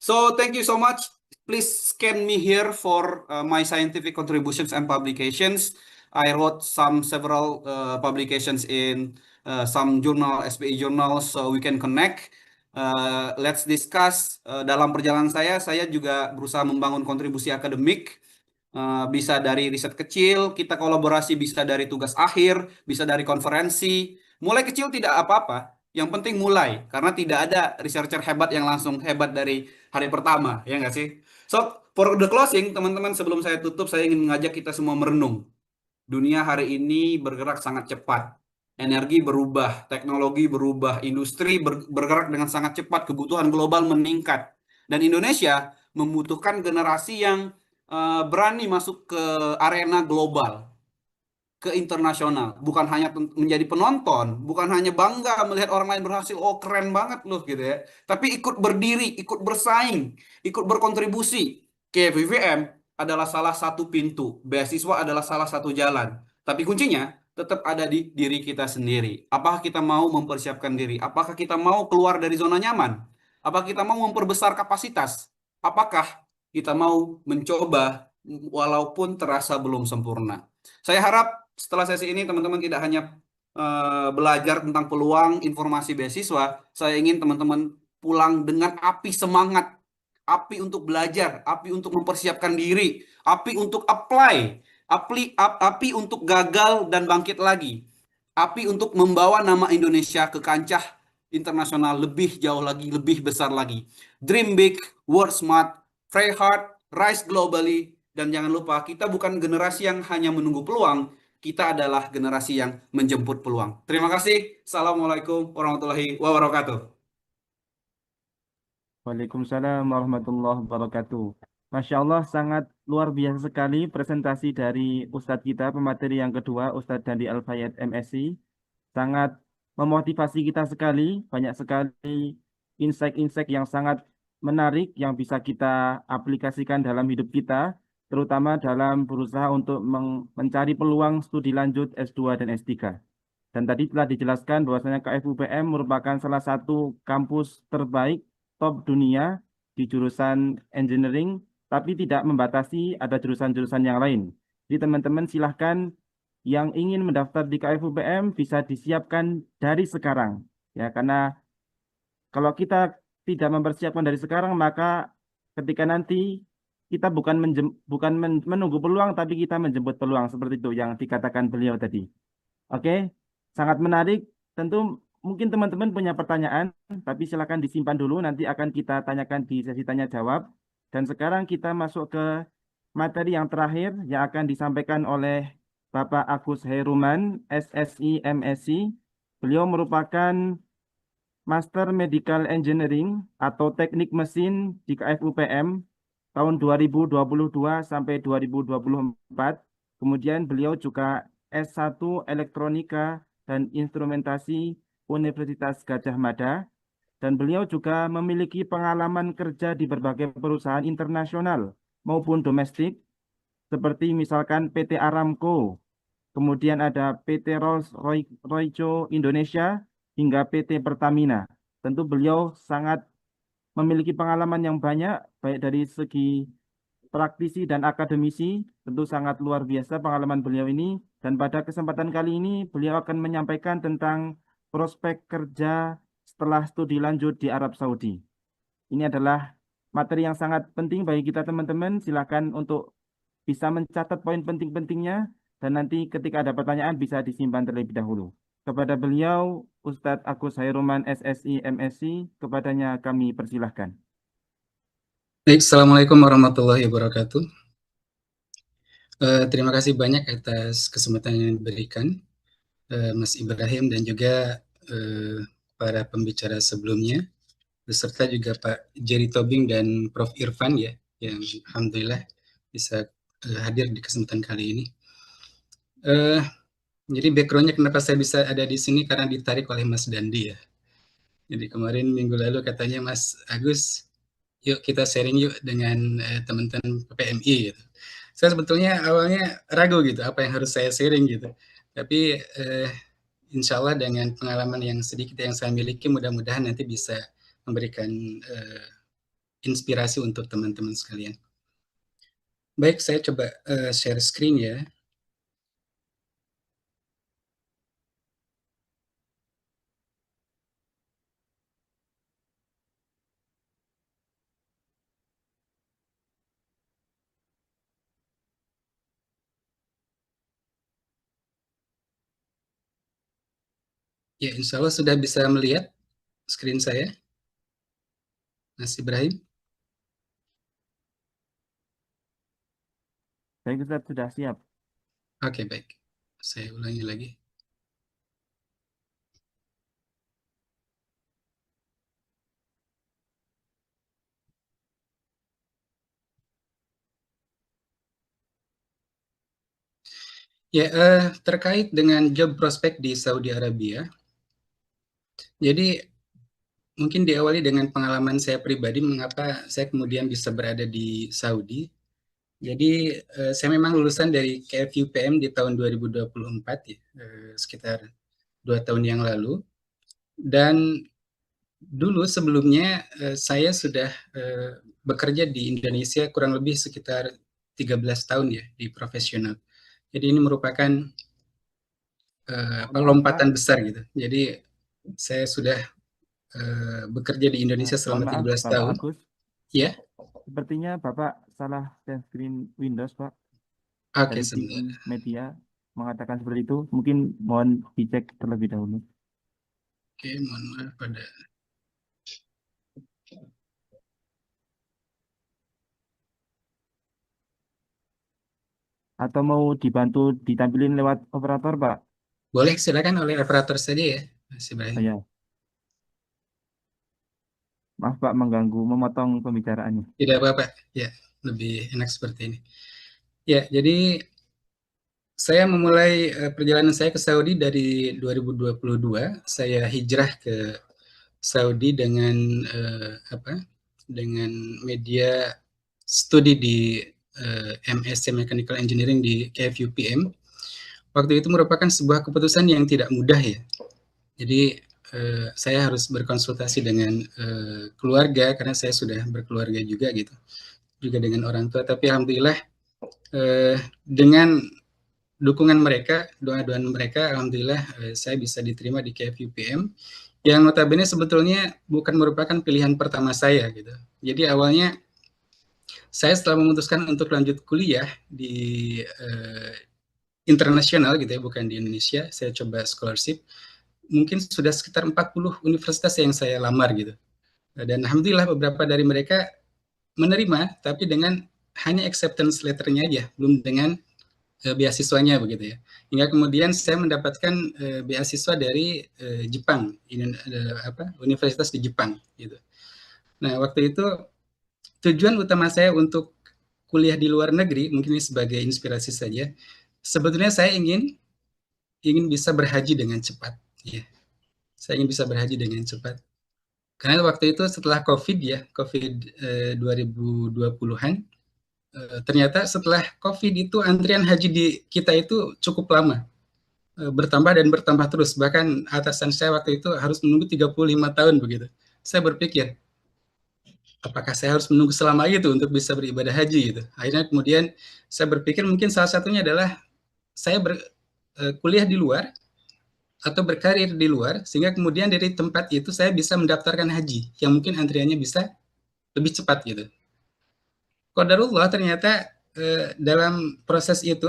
So thank you so much. Please scan me here for my scientific contributions and publications. I wrote several publications in some journal, SPI journals, so we can connect. Let's discuss. Dalam perjalanan saya juga berusaha membangun kontribusi akademik. Bisa dari riset kecil, kita kolaborasi bisa dari tugas akhir, bisa dari konferensi. Mulai kecil tidak apa-apa, yang penting mulai. Karena tidak ada researcher hebat yang langsung hebat dari hari pertama, ya nggak sih? So, for the closing, teman-teman, sebelum saya tutup, saya ingin mengajak kita semua merenung. Dunia hari ini bergerak sangat cepat. Energi berubah, teknologi berubah, industri bergerak dengan sangat cepat, kebutuhan global meningkat. Dan Indonesia membutuhkan generasi yang berani masuk ke arena global, ke internasional, bukan hanya menjadi penonton, bukan hanya bangga melihat orang lain berhasil, oh keren banget loh gitu ya, tapi ikut berdiri, ikut bersaing, ikut berkontribusi. KVVM adalah salah satu pintu, beasiswa adalah salah satu jalan, tapi kuncinya tetap ada di diri kita sendiri. Apakah kita mau mempersiapkan diri? Apakah kita mau keluar dari zona nyaman? Apakah kita mau memperbesar kapasitas? Apakah kita mau mencoba walaupun terasa belum sempurna? Saya harap setelah sesi ini teman-teman tidak hanya belajar tentang peluang informasi beasiswa, saya ingin teman-teman pulang dengan api semangat, api untuk belajar, api untuk mempersiapkan diri, api untuk apply, api untuk gagal dan bangkit lagi, api untuk membawa nama Indonesia ke kancah internasional lebih jauh lagi, lebih besar lagi. Dream big, work smart, pray hard, rise globally, dan jangan lupa kita bukan generasi yang hanya menunggu peluang, kita adalah generasi yang menjemput peluang. Terima kasih. Assalamualaikum warahmatullahi wabarakatuh. Waalaikumsalam warahmatullahi wabarakatuh. Masya Allah, sangat luar biasa sekali presentasi dari Ustadz kita, pemateri yang kedua, Ustadz Dandi Al-Fayed MSc. Sangat memotivasi kita sekali, banyak sekali insight-insight yang sangat menarik yang bisa kita aplikasikan dalam hidup kita, terutama dalam berusaha untuk mencari peluang studi lanjut S2 dan S3. Dan tadi telah dijelaskan bahwasanya KFUPM merupakan salah satu kampus terbaik top dunia di jurusan engineering, tapi tidak membatasi ada jurusan-jurusan yang lain. Jadi teman-teman silahkan yang ingin mendaftar di KFUPM bisa disiapkan dari sekarang. Ya, karena kalau kita tidak mempersiapkan dari sekarang, maka ketika nanti kita bukan menunggu peluang, tapi kita menjemput peluang seperti itu yang dikatakan beliau tadi. Oke, sangat menarik. Tentu mungkin teman-teman punya pertanyaan, tapi silakan disimpan dulu. Nanti akan kita tanyakan di sesi tanya jawab. Dan sekarang kita masuk ke materi yang terakhir yang akan disampaikan oleh Bapak Agus Heruman, SSI MSc. Beliau merupakan Master Medical Engineering atau Teknik Mesin di KFUPM tahun 2022 sampai 2024. Kemudian beliau juga S1 Elektronika dan Instrumentasi Universitas Gadjah Mada. Dan beliau juga memiliki pengalaman kerja di berbagai perusahaan internasional maupun domestik, seperti misalkan PT Aramco, kemudian ada PT Rolls-Royce Indonesia, hingga PT Pertamina. Tentu beliau sangat memiliki pengalaman yang banyak, baik dari segi praktisi dan akademisi. Tentu sangat luar biasa pengalaman beliau ini. Dan pada kesempatan kali ini, beliau akan menyampaikan tentang prospek kerja setelah studi lanjut di Arab Saudi. Ini adalah materi yang sangat penting bagi kita teman-teman. Silakan untuk bisa mencatat poin penting-pentingnya dan nanti ketika ada pertanyaan bisa disimpan terlebih dahulu. Kepada beliau, Ustadz Agus Hairuman SSI MSc, kepadanya kami persilahkan. Baik, Assalamualaikum warahmatullahi wabarakatuh. Terima kasih banyak atas kesempatan yang diberikan Mas Ibrahim dan juga para pembicara sebelumnya, beserta juga Pak Jerry Tobing dan Prof. Irfan ya, yang alhamdulillah bisa hadir di kesempatan kali ini. Jadi backgroundnya kenapa saya bisa ada di sini karena ditarik oleh Mas Dandi ya. Jadi kemarin minggu lalu katanya Mas Agus, yuk kita sharing yuk dengan teman-teman PMI gitu. Saya sebetulnya awalnya ragu gitu, apa yang harus saya sharing gitu. Tapi insya Allah dengan pengalaman yang sedikit yang saya miliki, mudah-mudahan nanti bisa memberikan inspirasi untuk teman-teman sekalian. Baik, saya coba share screen ya. Ya, insya Allah sudah bisa melihat screen saya, Mas Ibrahim. Baik, Ustadz, sudah siap. Oke, baik. Saya ulangi lagi. Ya, terkait dengan job prospek di Saudi Arabia. Jadi mungkin diawali dengan pengalaman saya pribadi mengapa saya kemudian bisa berada di Saudi. Jadi saya memang lulusan dari KFUPM di tahun 2024 ya, sekitar 2 tahun yang lalu. Dan dulu sebelumnya saya sudah bekerja di Indonesia kurang lebih sekitar 13 tahun ya di profesional. Jadi ini merupakan lompatan besar gitu. Jadi saya sudah bekerja di Indonesia Mohon selama maaf, 13 Bapak tahun. Agus. Ya, Sepertinya Bapak salah share screen Windows, Pak. oke, Dari tim sebentar. media mengatakan seperti itu. Mungkin mohon dicek terlebih dahulu. Oke, mohon maaf pada. Atau mau dibantu ditampilin lewat operator, Pak? Boleh, silakan oleh operator saja ya, Mas Ibrahim. Ya, maaf Pak mengganggu, memotong pembicaraannya. Tidak apa-apa, ya, lebih enak seperti ini. Ya, jadi saya memulai perjalanan saya ke Saudi dari 2022. Saya hijrah ke Saudi dengan dengan media studi di MSc Mechanical Engineering di KFUPM. Waktu itu merupakan sebuah keputusan yang tidak mudah ya. Jadi saya harus berkonsultasi dengan keluarga karena saya sudah berkeluarga juga gitu, juga dengan orang tua. Tapi alhamdulillah dengan dukungan mereka, doa-doa mereka, alhamdulillah saya bisa diterima di KFUPM yang notabene sebetulnya bukan merupakan pilihan pertama saya gitu. Jadi awalnya saya setelah memutuskan untuk lanjut kuliah di internasional gitu ya, bukan di Indonesia, saya coba scholarship. Mungkin sudah sekitar 40 universitas yang saya lamar gitu. Dan alhamdulillah beberapa dari mereka menerima, tapi dengan hanya acceptance letternya aja, belum dengan beasiswanya begitu ya. Hingga kemudian saya mendapatkan beasiswa dari Jepang, universitas di Jepang gitu. Nah, waktu itu tujuan utama saya untuk kuliah di luar negeri, mungkin ini sebagai inspirasi saja. Sebetulnya saya ingin bisa berhaji dengan cepat. Ya. Saya ingin bisa berhaji dengan cepat. Karena waktu itu setelah COVID ya, COVID 2020-an, ternyata setelah COVID itu antrian haji di kita itu cukup lama. Bertambah dan bertambah terus. Bahkan atasan saya waktu itu harus menunggu 35 tahun begitu. Saya berpikir, apakah saya harus menunggu selama itu untuk bisa beribadah haji gitu. Akhirnya kemudian saya berpikir mungkin salah satunya adalah saya kuliah di luar atau berkarir di luar, sehingga kemudian dari tempat itu saya bisa mendaftarkan haji, yang mungkin antriannya bisa lebih cepat gitu. Qadarullah ternyata dalam proses itu,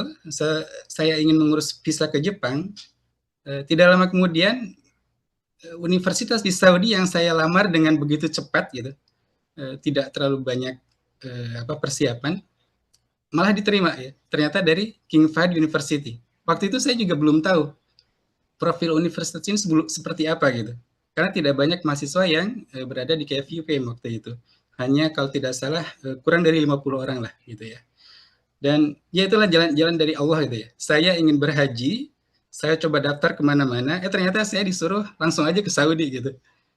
saya ingin mengurus visa ke Jepang, tidak lama kemudian universitas di Saudi yang saya lamar dengan begitu cepat gitu, tidak terlalu banyak persiapan, malah diterima ya. Ternyata dari King Fahd University. Waktu itu saya juga belum tahu profil universitas ini seperti apa gitu. Karena tidak banyak mahasiswa yang berada di KFUPM waktu itu. Hanya kalau tidak salah kurang dari 50 orang lah gitu ya. Dan ya itulah jalan dari Allah gitu ya. Saya ingin berhaji, saya coba daftar kemana-mana, ternyata saya disuruh langsung aja ke Saudi gitu.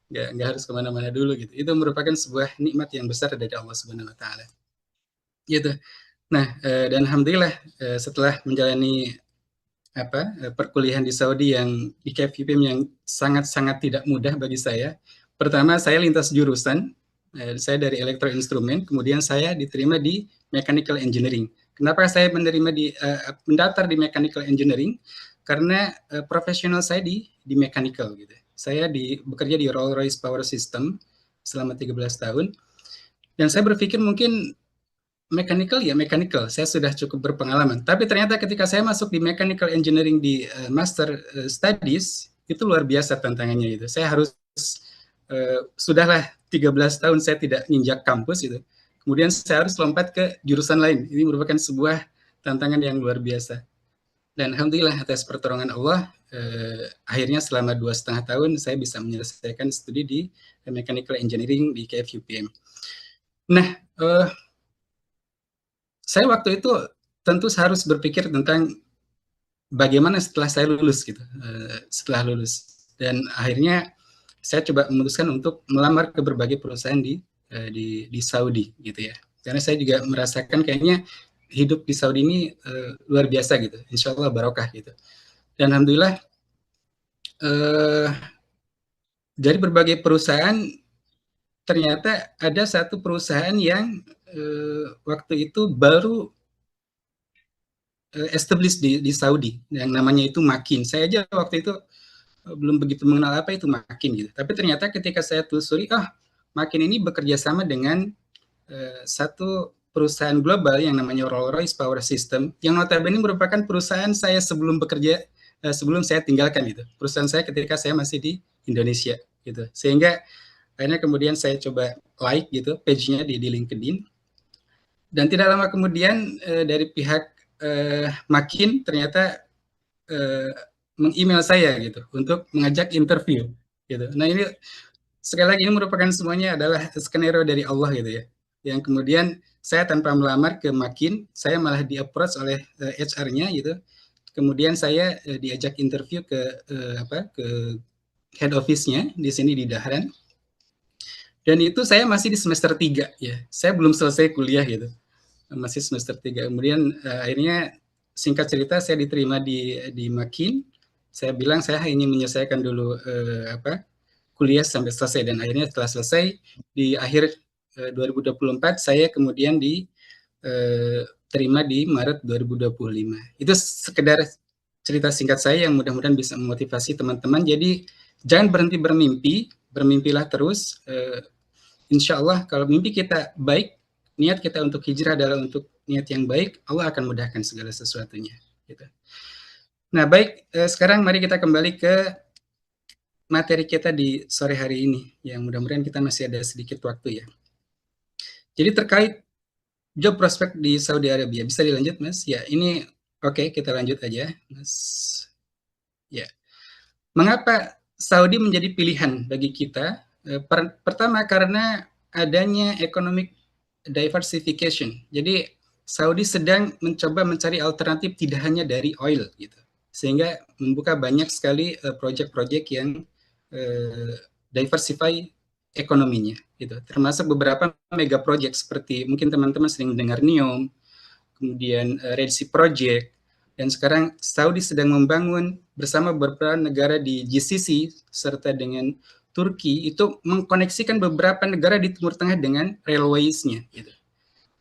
Nggak harus kemana-mana dulu gitu. Itu merupakan sebuah nikmat yang besar dari Allah Subhanahu Wa Taala. Gitu. Nah, dan alhamdulillah setelah menjalani perkuliahan di Saudi yang di KFUPM yang sangat-sangat tidak mudah bagi saya. Pertama, saya lintas jurusan. Saya dari elektroinstrumen, kemudian saya diterima di mechanical engineering. Kenapa saya mendaftar di mechanical engineering? Karena profesional saya di mechanical gitu. Saya bekerja di Rolls-Royce Power System selama 13 tahun. Dan saya berpikir mungkin mechanical ya mechanical, saya sudah cukup berpengalaman. Tapi ternyata ketika saya masuk di mechanical engineering di master studies, itu luar biasa tantangannya itu. Saya harus sudahlah 13 tahun saya tidak nginjak kampus itu. Kemudian saya harus lompat ke jurusan lain. Ini merupakan sebuah tantangan yang luar biasa. Dan alhamdulillah atas pertolongan Allah, akhirnya selama 2,5 tahun saya bisa menyelesaikan studi di mechanical engineering di KFUPM. Nah, saya waktu itu tentu harus berpikir tentang bagaimana setelah saya lulus gitu, setelah lulus. Dan akhirnya saya coba memutuskan untuk melamar ke berbagai perusahaan di Saudi gitu ya. Karena saya juga merasakan kayaknya hidup di Saudi ini luar biasa gitu, insya Allah barokah gitu. Dan alhamdulillah dari berbagai perusahaan ternyata ada satu perusahaan yang waktu itu baru established di Saudi yang namanya itu Makin. Saya aja waktu itu belum begitu mengenal apa itu Makin gitu. Tapi ternyata ketika saya telusuri, Makin ini bekerja sama dengan satu perusahaan global yang namanya Rolls-Royce Power System, yang notabene merupakan perusahaan saya sebelum bekerja, sebelum saya tinggalkan itu. Perusahaan saya ketika saya masih di Indonesia gitu. Sehingga akhirnya kemudian saya coba like gitu page-nya di LinkedIn. Dan tidak lama kemudian dari pihak Makin ternyata meng-email saya gitu untuk mengajak interview gitu. Nah ini sekali lagi ini merupakan semuanya adalah skenario dari Allah gitu ya. Yang kemudian saya tanpa melamar ke Makin, saya malah di-approach oleh HR-nya gitu. Kemudian saya diajak interview ke ke head office-nya di sini di Dahran. Dan itu saya masih di semester 3 ya. Saya belum selesai kuliah gitu. Masih semester 3. Kemudian akhirnya singkat cerita saya diterima di Makin. Saya bilang saya ingin menyelesaikan dulu kuliah sampai selesai, dan akhirnya setelah selesai di akhir 2024 saya kemudian diterima di Maret 2025. Itu sekedar cerita singkat saya yang mudah-mudahan bisa memotivasi teman-teman. Jadi jangan berhenti bermimpi, bermimpilah terus. Insya Allah kalau mimpi kita baik, niat kita untuk hijrah adalah untuk niat yang baik, Allah akan mudahkan segala sesuatunya. Gitu. Nah baik, sekarang mari kita kembali ke materi kita di sore hari ini, yang mudah-mudahan kita masih ada sedikit waktu ya. Jadi terkait job prospect di Saudi Arabia, bisa dilanjut Mas? Ya, ini oke, kita lanjut aja Mas. Ya, mengapa Saudi menjadi pilihan bagi kita? Pertama karena adanya economic diversification. Jadi Saudi sedang mencoba mencari alternatif tidak hanya dari oil gitu, sehingga membuka banyak sekali proyek-proyek yang diversify ekonominya gitu, termasuk beberapa mega project seperti mungkin teman-teman sering mendengar NEOM, kemudian Red Sea Project, dan sekarang Saudi sedang membangun bersama beberapa negara di GCC serta dengan Turki itu mengkoneksikan beberapa negara di Timur Tengah dengan railways-nya gitu.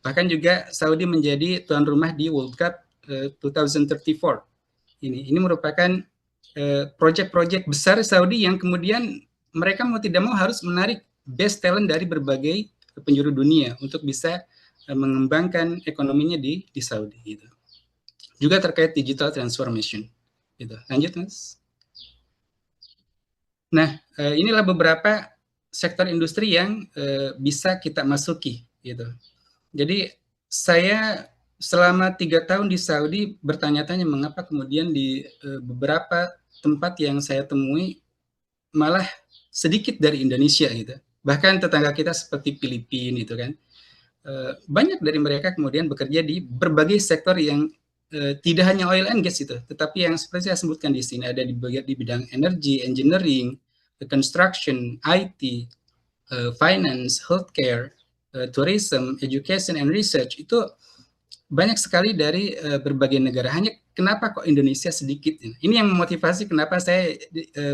Bahkan juga Saudi menjadi tuan rumah di World Cup 2034. Ini merupakan proyek-proyek besar Saudi yang kemudian mereka mau tidak mau harus menarik best talent dari berbagai penjuru dunia untuk bisa mengembangkan ekonominya di Saudi gitu. Juga terkait digital transformation gitu. Lanjut Mas. Nah, inilah beberapa sektor industri yang bisa kita masuki gitu. Jadi saya selama 3 tahun di Saudi bertanya-tanya mengapa kemudian di beberapa tempat yang saya temui malah sedikit dari Indonesia gitu. Bahkan tetangga kita seperti Filipina itu kan, banyak dari mereka kemudian bekerja di berbagai sektor yang tidak hanya oil and gas itu, tetapi yang seperti saya sebutkan di sini ada di bidang energi, engineering, construction, IT, finance, healthcare, tourism, education and research. Itu banyak sekali dari berbagai negara. Hanya kenapa kok Indonesia sedikit? Ini yang memotivasi kenapa saya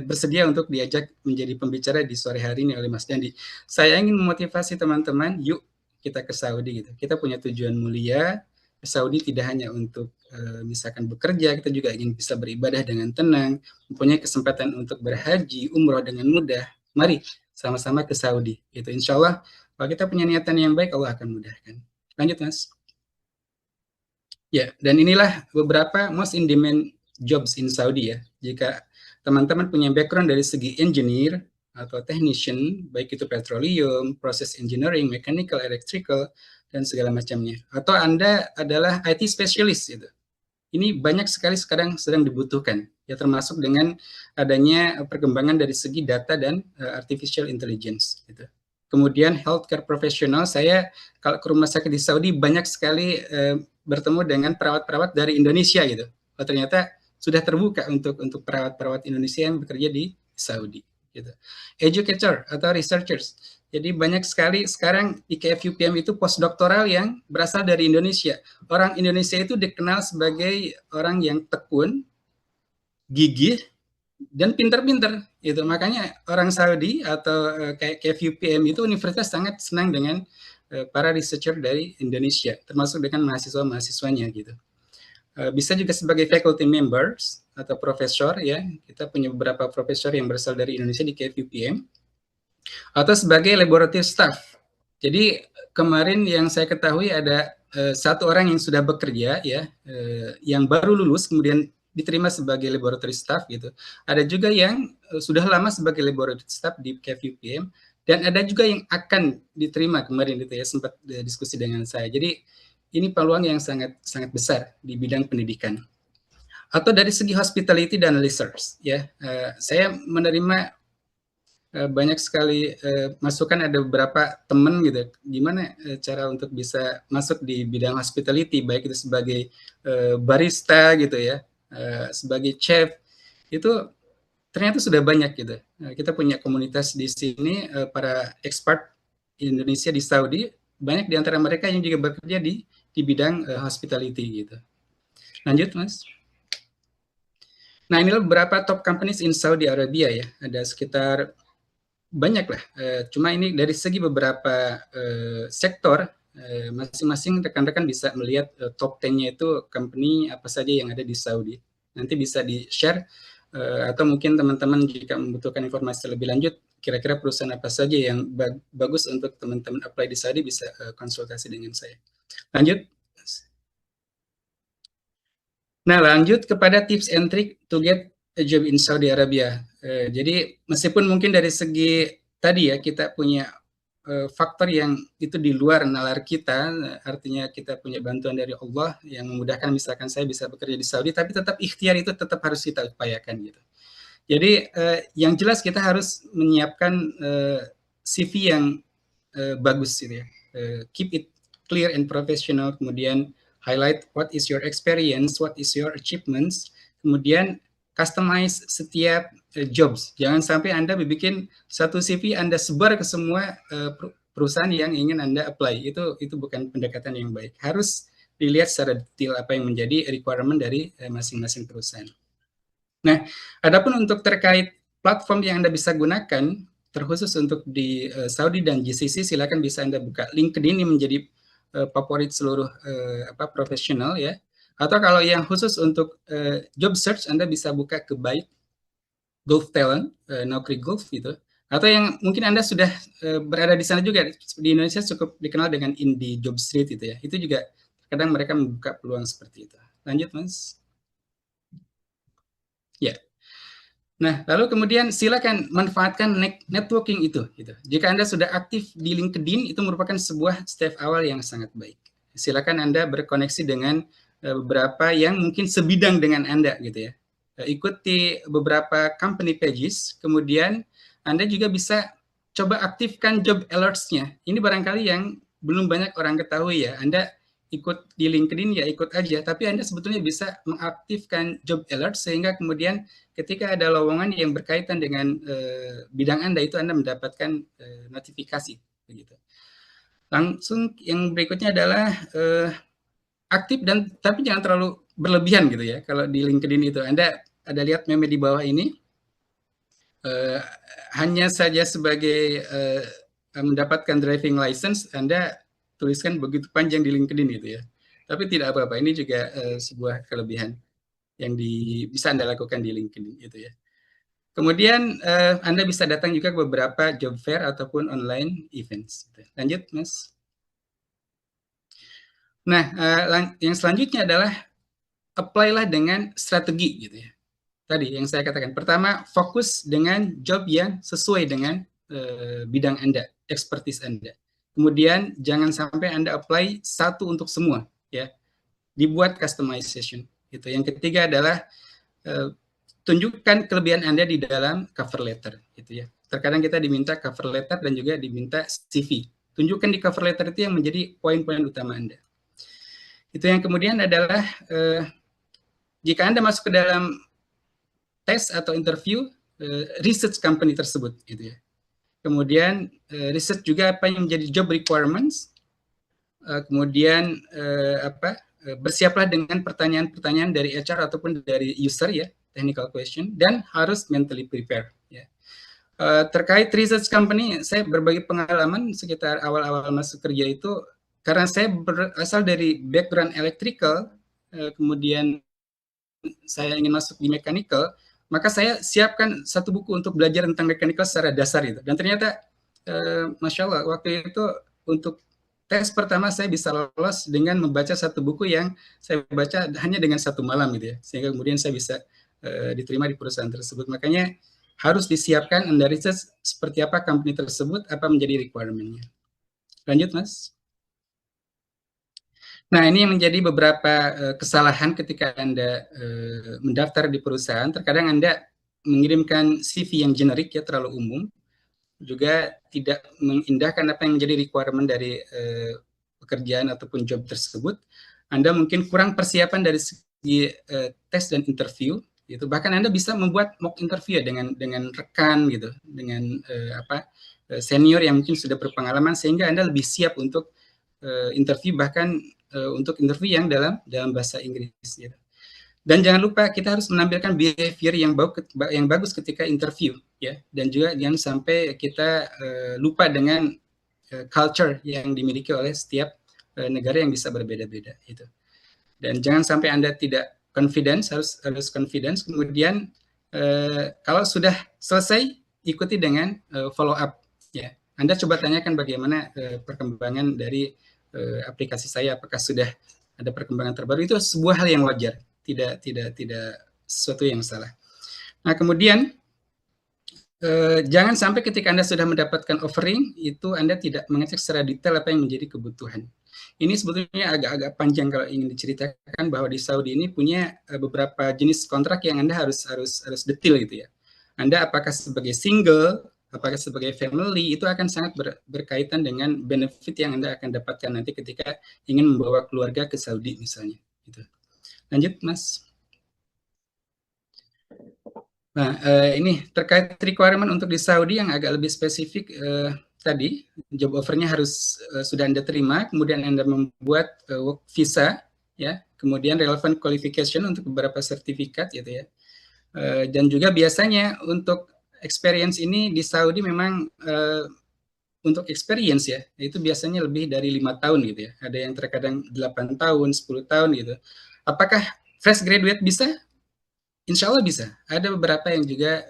bersedia untuk diajak menjadi pembicara di sore hari ini oleh Mas Dandi. Saya ingin memotivasi teman-teman, yuk kita ke Saudi gitu. Kita punya tujuan mulia. Ke Saudi tidak hanya untuk misalkan bekerja, kita juga ingin bisa beribadah dengan tenang, mempunyai kesempatan untuk berhaji, umroh dengan mudah. Mari sama-sama ke Saudi. Gitu. Insya Allah kalau kita punya niatan yang baik, Allah akan mudahkan. Lanjut Mas. Ya, dan inilah beberapa most in demand jobs in Saudi ya. Jika teman-teman punya background dari segi engineer atau technician, baik itu petroleum, process engineering, mechanical, electrical, dan segala macamnya. Atau Anda adalah IT specialist gitu. Ini banyak sekali sekarang sedang dibutuhkan, ya termasuk dengan adanya perkembangan dari segi data dan artificial intelligence gitu. Kemudian healthcare professional, saya kalau ke rumah sakit di Saudi banyak sekali bertemu dengan perawat-perawat dari Indonesia gitu. Oh, ternyata sudah terbuka untuk perawat-perawat Indonesia yang bekerja di Saudi gitu. Educator atau researchers. Jadi banyak sekali sekarang di KFUPM itu postdoktoral yang berasal dari Indonesia. Orang Indonesia itu dikenal sebagai orang yang tekun, gigih, dan pinter-pinter. Gitu. Makanya orang Saudi atau kayak KFUPM itu universitas sangat senang dengan para researcher dari Indonesia, termasuk dengan mahasiswa-mahasiswanya gitu. Bisa juga sebagai faculty members atau profesor ya. Kita punya beberapa profesor yang berasal dari Indonesia di KFUPM. Atau sebagai laboratory staff. Jadi kemarin yang saya ketahui ada satu orang yang sudah bekerja ya, yang baru lulus kemudian diterima sebagai laboratory staff gitu. Ada juga yang sudah lama sebagai laboratory staff di KFUPM dan ada juga yang akan diterima kemarin gitu ya, sempat diskusi dengan saya. Jadi ini peluang yang sangat sangat besar di bidang pendidikan. Atau dari segi hospitality dan research, ya, saya menerima banyak sekali masukan, ada beberapa teman gitu, gimana cara untuk bisa masuk di bidang hospitality, baik itu sebagai barista gitu ya, sebagai chef, itu ternyata sudah banyak gitu. Kita punya komunitas di sini, para expat Indonesia di Saudi, banyak di antara mereka yang juga bekerja di bidang hospitality gitu. Lanjut, Mas. Nah, inilah beberapa top companies in Saudi Arabia ya. Ada sekitar banyak lah. Cuma ini dari segi beberapa sektor, masing-masing rekan-rekan bisa melihat top 10-nya itu company apa saja yang ada di Saudi. Nanti bisa di-share atau mungkin teman-teman jika membutuhkan informasi lebih lanjut, kira-kira perusahaan apa saja yang bagus untuk teman-teman apply di Saudi, bisa konsultasi dengan saya. Lanjut. Nah, lanjut kepada tips and trick to get a job in Saudi Arabia. Jadi meskipun mungkin dari segi tadi ya, kita punya faktor yang itu di luar nalar kita, artinya kita punya bantuan dari Allah yang memudahkan, misalkan saya bisa bekerja di Saudi, tapi tetap ikhtiar itu tetap harus kita upayakan gitu. Jadi yang jelas kita harus menyiapkan CV yang bagus gitu ya. Keep it clear and professional, kemudian highlight what is your experience, what is your achievements, kemudian customize setiap jobs. Jangan sampai Anda bikin satu CV Anda sebar ke semua perusahaan yang ingin Anda apply. Itu bukan pendekatan yang baik. Harus dilihat secara detail apa yang menjadi requirement dari masing-masing perusahaan. Nah, adapun untuk terkait platform yang Anda bisa gunakan, terkhusus untuk di Saudi dan GCC, silakan bisa Anda buka LinkedIn, ini menjadi favorit seluruh profesional ya. Atau kalau yang khusus untuk job search, Anda bisa buka ke baik Gulf Talent, Naukri Gulf gitu. Atau yang mungkin Anda sudah berada di sana juga, di Indonesia cukup dikenal dengan Indie Job Street gitu ya. Itu juga kadang mereka membuka peluang seperti itu. Lanjut, Mas. Ya. Nah, lalu kemudian silakan manfaatkan networking itu. Gitu. Jika Anda sudah aktif di LinkedIn, itu merupakan sebuah step awal yang sangat baik. Silakan Anda berkoneksi dengan beberapa yang mungkin sebidang dengan Anda, gitu ya. Ikuti beberapa company pages, kemudian Anda juga bisa coba aktifkan job alerts-nya. Ini barangkali yang belum banyak orang ketahui ya. Anda ikut di LinkedIn ya ikut aja, tapi Anda sebetulnya bisa mengaktifkan job alert sehingga kemudian ketika ada lowongan yang berkaitan dengan bidang Anda, itu Anda mendapatkan notifikasi begitu. Langsung yang berikutnya adalah aktif dan tapi jangan terlalu berlebihan gitu ya. Kalau di LinkedIn itu Anda ada lihat meme di bawah ini, hanya saja sebagai mendapatkan driving license Anda tuliskan begitu panjang di LinkedIn itu ya. Tapi tidak apa-apa, ini juga sebuah kelebihan yang bisa Anda lakukan di LinkedIn itu ya. Kemudian Anda bisa datang juga ke beberapa job fair ataupun online events. Lanjut, Mas. Nah, yang selanjutnya adalah apply-lah dengan strategi gitu ya. Tadi yang saya katakan, pertama fokus dengan job yang sesuai dengan bidang Anda, expertise Anda. Kemudian jangan sampai Anda apply satu untuk semua, ya. Dibuat customization. Gitu. Yang ketiga adalah tunjukkan kelebihan Anda di dalam cover letter, gitu ya. Terkadang kita diminta cover letter dan juga diminta CV. Tunjukkan di cover letter itu yang menjadi poin-poin utama Anda. Itu yang kemudian adalah jika Anda masuk ke dalam tes atau interview, research company tersebut, gitu ya. Kemudian research juga apa yang menjadi job requirements. Kemudian bersiaplah dengan pertanyaan-pertanyaan dari HR ataupun dari user ya, technical question, dan harus mentally prepare. Ya. Terkait research company, saya berbagi pengalaman sekitar awal-awal masuk kerja itu, karena saya berasal dari background electrical, kemudian saya ingin masuk di mechanical, maka saya siapkan satu buku untuk belajar tentang mechanical secara dasar itu. Dan ternyata, Masya Allah, waktu itu untuk tes pertama saya bisa lolos dengan membaca satu buku yang saya baca hanya dengan satu malam gitu ya. Sehingga kemudian saya bisa diterima di perusahaan tersebut. Makanya harus disiapkan Anda research seperti apa company tersebut, apa menjadi requirement-nya. Lanjut, Mas. Nah, ini yang menjadi beberapa kesalahan ketika Anda mendaftar di perusahaan. Terkadang Anda mengirimkan CV yang generik ya, terlalu umum, juga tidak mengindahkan apa yang menjadi requirement dari pekerjaan ataupun job tersebut. Anda mungkin kurang persiapan dari segi tes dan interview, gitu. Bahkan Anda bisa membuat mock interview ya, dengan rekan gitu, dengan senior yang mungkin sudah berpengalaman, sehingga Anda lebih siap untuk interview, bahkan untuk interview yang dalam bahasa Inggris gitu. Dan jangan lupa kita harus menampilkan behavior yang bagus ketika interview ya, dan juga jangan sampai kita lupa dengan culture yang dimiliki oleh setiap negara yang bisa berbeda-beda itu. Dan jangan sampai Anda tidak confidence, harus confidence. Kemudian kalau sudah selesai, ikuti dengan follow up ya. Anda coba tanyakan bagaimana perkembangan dari aplikasi saya, apakah sudah ada perkembangan terbaru. Itu sebuah hal yang wajar, tidak sesuatu yang salah. Nah, kemudian jangan sampai ketika Anda sudah mendapatkan offering, itu Anda tidak mengecek secara detail apa yang menjadi kebutuhan. Ini sebetulnya agak-agak panjang kalau ingin diceritakan, bahwa di Saudi ini punya beberapa jenis kontrak yang Anda harus detail gitu ya. Anda apakah sebagai single, apakah sebagai family, itu akan sangat berkaitan dengan benefit yang Anda akan dapatkan nanti ketika ingin membawa keluarga ke Saudi misalnya. Gitu. Lanjut, Mas. Nah, ini terkait requirement untuk di Saudi yang agak lebih spesifik. Tadi job offernya harus sudah Anda terima, kemudian Anda membuat work visa ya, kemudian relevant qualification untuk beberapa sertifikat gitu ya. Dan juga biasanya untuk experience ini di Saudi memang untuk experience ya, itu biasanya lebih dari 5 tahun gitu ya. Ada yang terkadang 8 tahun, 10 tahun gitu. Apakah fresh graduate bisa? Insya Allah bisa. Ada beberapa yang juga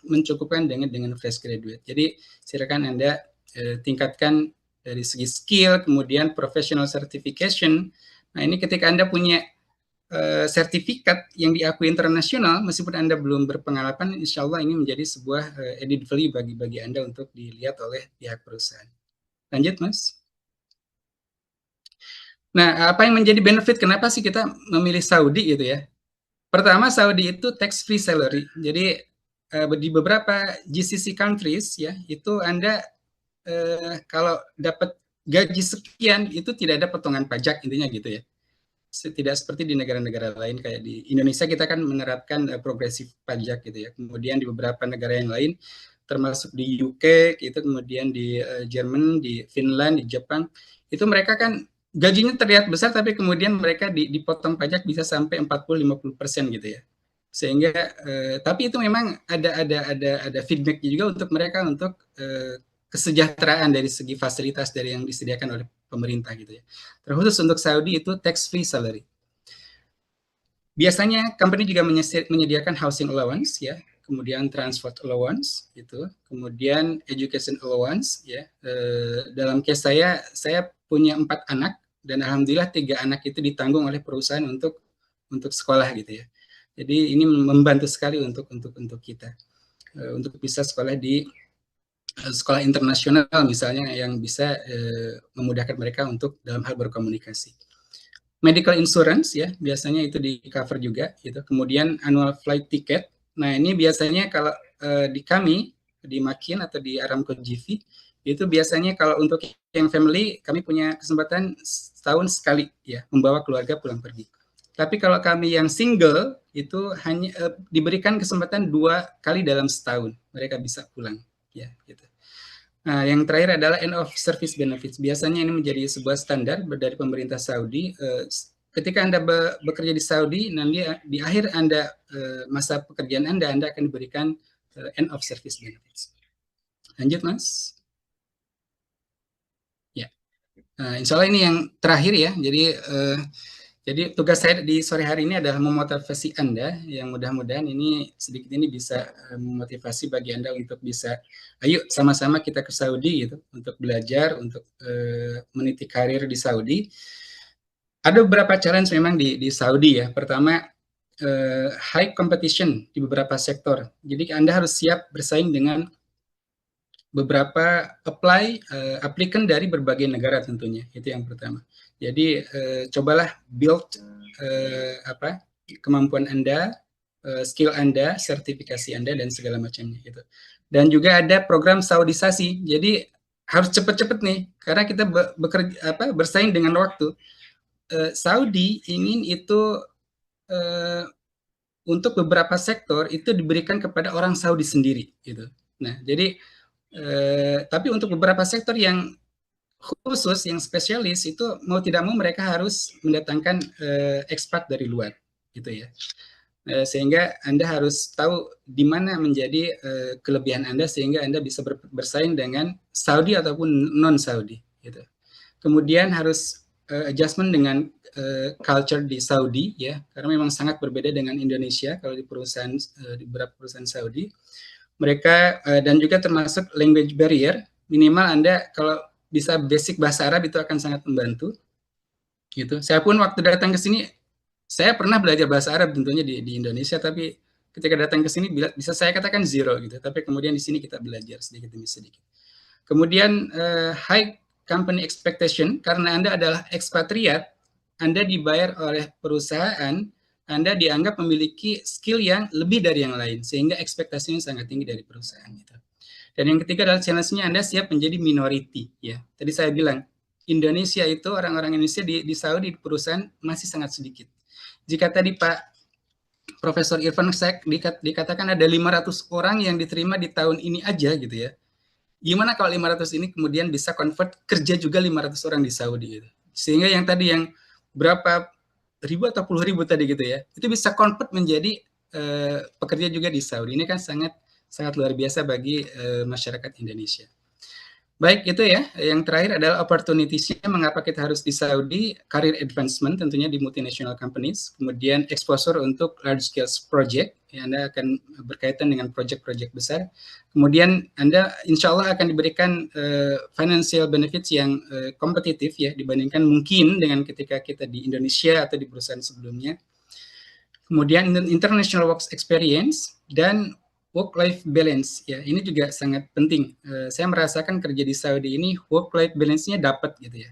mencukupkan dengan fresh graduate. Jadi silakan Anda tingkatkan dari segi skill, kemudian professional certification. Nah, ini ketika Anda punya sertifikat yang diakui internasional, meskipun Anda belum berpengalaman, insya Allah ini menjadi sebuah added value bagi Anda untuk dilihat oleh pihak perusahaan. Lanjut, Mas. Nah, apa yang menjadi benefit, kenapa sih kita memilih Saudi gitu ya? Pertama, Saudi itu tax free salary. Jadi di beberapa GCC countries ya, itu Anda kalau dapat gaji sekian itu tidak ada potongan pajak, intinya gitu ya. Tidak seperti di negara-negara lain, kayak di Indonesia kita kan menerapkan progresif pajak gitu ya. Kemudian di beberapa negara yang lain, termasuk di UK, gitu, kemudian di Jerman, di Finland, di Jepang, itu mereka kan gajinya terlihat besar, tapi kemudian mereka dipotong pajak bisa sampai 40-50% gitu ya. Sehingga, tapi itu memang ada feedback juga untuk mereka untuk kesejahteraan dari segi fasilitas dari yang disediakan oleh pemerintah gitu ya. Terkhusus untuk Saudi itu tax free salary. Biasanya company juga menyediakan housing allowance ya, kemudian transport allowance gitu, kemudian education allowance ya. Dalam case saya punya 4 anak dan alhamdulillah 3 anak itu ditanggung oleh perusahaan untuk sekolah gitu ya. Jadi ini membantu sekali untuk kita untuk bisa sekolah di sekolah internasional misalnya, yang bisa memudahkan mereka untuk dalam hal berkomunikasi. Medical insurance ya, biasanya itu di cover juga gitu. Kemudian annual flight ticket. Nah, ini biasanya kalau di kami di Makin atau di Aramco GV itu biasanya kalau untuk yang family kami punya kesempatan setahun sekali ya membawa keluarga pulang pergi. Tapi kalau kami yang single itu hanya diberikan kesempatan 2 kali dalam setahun mereka bisa pulang ya gitu. Nah, yang terakhir adalah end of service benefits. Biasanya ini menjadi sebuah standar dari pemerintah Saudi. Ketika Anda bekerja di Saudi, nanti di akhir Anda masa pekerjaan Anda akan diberikan end of service benefits. Lanjut, Mas. Ya, insya Allah ini yang terakhir ya. Jadi tugas saya di sore hari ini adalah memotivasi Anda, yang mudah-mudahan ini sedikit ini bisa memotivasi bagi Anda untuk bisa, ayo sama-sama kita ke Saudi gitu, untuk belajar, untuk meniti karir di Saudi. Ada beberapa challenge memang di Saudi ya. Pertama, high competition di beberapa sektor. Jadi Anda harus siap bersaing dengan beberapa applicant dari berbagai negara tentunya. Itu yang pertama. Jadi cobalah build kemampuan Anda, skill Anda, sertifikasi Anda, dan segala macamnya gitu. Dan juga ada program saudisasi. Jadi harus cepat-cepat nih, karena kita bersaing dengan waktu. Saudi ingin itu untuk beberapa sektor itu diberikan kepada orang Saudi sendiri gitu. Nah, jadi tapi untuk beberapa sektor yang khusus, yang spesialis itu mau tidak mau mereka harus mendatangkan ekspat dari luar gitu ya. Sehingga Anda harus tahu di mana menjadi kelebihan Anda sehingga Anda bisa bersaing dengan Saudi ataupun non Saudi gitu. Kemudian harus adjustment dengan culture di Saudi ya, karena memang sangat berbeda dengan Indonesia kalau di perusahaan di beberapa perusahaan Saudi. Mereka dan juga termasuk language barrier, minimal Anda kalau bisa basic bahasa Arab itu akan sangat membantu gitu. Saya pun waktu datang ke sini saya pernah belajar bahasa Arab tentunya di Indonesia, tapi ketika datang ke sini bisa saya katakan zero gitu, tapi kemudian di sini kita belajar sedikit demi sedikit. Kemudian high company expectation, karena Anda adalah ekspatriat, Anda dibayar oleh perusahaan, Anda dianggap memiliki skill yang lebih dari yang lain, sehingga ekspektasinya sangat tinggi dari perusahaan gitu. Dan yang ketiga adalah challenge-nya Anda siap menjadi minority ya. Tadi saya bilang Indonesia itu orang-orang Indonesia di Saudi di perusahaan masih sangat sedikit. Jika tadi Pak Profesor Irfan Sek dikatakan ada 500 orang yang diterima di tahun ini aja gitu ya. Gimana kalau 500 ini kemudian bisa convert kerja juga 500 orang di Saudi gitu. Sehingga yang tadi yang berapa ribu atau puluh ribu tadi gitu ya, itu bisa convert menjadi pekerja juga di Saudi. Ini kan sangat luar biasa bagi masyarakat Indonesia. Baik, itu ya. Yang terakhir adalah opportunities-nya, mengapa kita harus di Saudi, career advancement tentunya di multinational companies, kemudian exposure untuk large scale project, ya, Anda akan berkaitan dengan project-project besar, kemudian Anda insya Allah akan diberikan financial benefits yang kompetitif ya, dibandingkan mungkin dengan ketika kita di Indonesia atau di perusahaan sebelumnya. Kemudian international work experience dan work-life balance ya, ini juga sangat penting. Saya merasakan kerja di Saudi ini work-life balance-nya dapat gitu ya.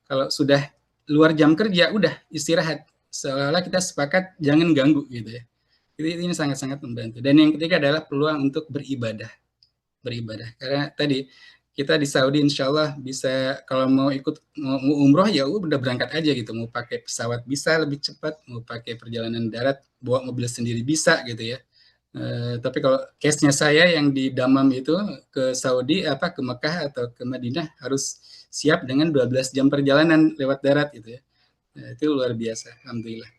Kalau sudah luar jam kerja udah istirahat, seolah-olah kita sepakat jangan ganggu gitu ya. Jadi ini sangat-sangat membantu. Dan yang ketiga adalah peluang untuk beribadah. Karena tadi kita di Saudi insya Allah bisa, kalau mau umroh ya udah berangkat aja gitu, mau pakai pesawat bisa lebih cepat, mau pakai perjalanan darat bawa mobil sendiri bisa gitu ya. Tapi kalau case-nya saya yang di Damam itu ke Saudi ke Mekah atau ke Madinah harus siap dengan 12 jam perjalanan lewat darat gitu ya. Itu luar biasa, alhamdulillah.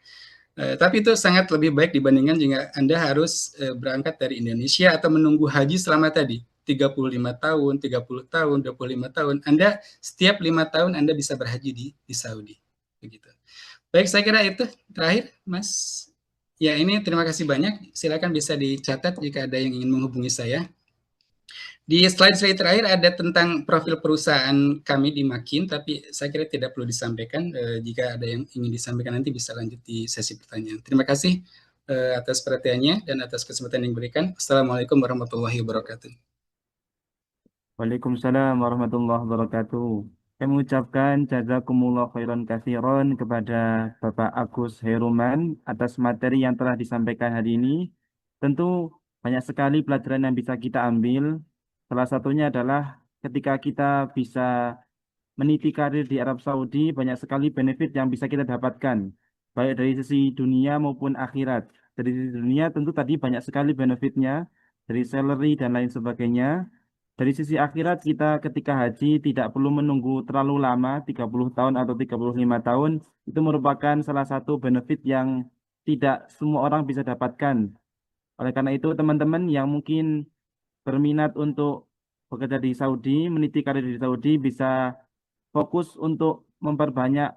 Tapi itu sangat lebih baik dibandingkan jika Anda harus berangkat dari Indonesia atau menunggu haji selama tadi 35 tahun, 30 tahun, 25 tahun. Anda setiap 5 tahun Anda bisa berhaji di Saudi. Begitu. Baik, saya kira itu terakhir, Mas. Ya, ini terima kasih banyak. Silakan bisa dicatat jika ada yang ingin menghubungi saya. Di slide terakhir ada tentang profil perusahaan kami di Makin, tapi saya kira tidak perlu disampaikan. Jika ada yang ingin disampaikan nanti bisa lanjut di sesi pertanyaan. Terima kasih atas perhatiannya dan atas kesempatan yang diberikan. Assalamualaikum warahmatullahi wabarakatuh. Waalaikumsalam warahmatullahi wabarakatuh. Saya mengucapkan jazakumullah khairan katsiran kepada Bapak Agus Heruman atas materi yang telah disampaikan hari ini. Tentu banyak sekali pelajaran yang bisa kita ambil. Salah satunya adalah ketika kita bisa meniti karir di Arab Saudi, banyak sekali benefit yang bisa kita dapatkan, baik dari sisi dunia maupun akhirat. Dari sisi dunia tentu tadi banyak sekali benefitnya, dari salary dan lain sebagainya. Dari sisi akhirat kita ketika haji tidak perlu menunggu terlalu lama, 30 tahun atau 35 tahun. Itu merupakan salah satu benefit yang tidak semua orang bisa dapatkan. Oleh karena itu teman-teman yang mungkin berminat untuk bekerja di Saudi, meniti karir di Saudi bisa fokus untuk memperbanyak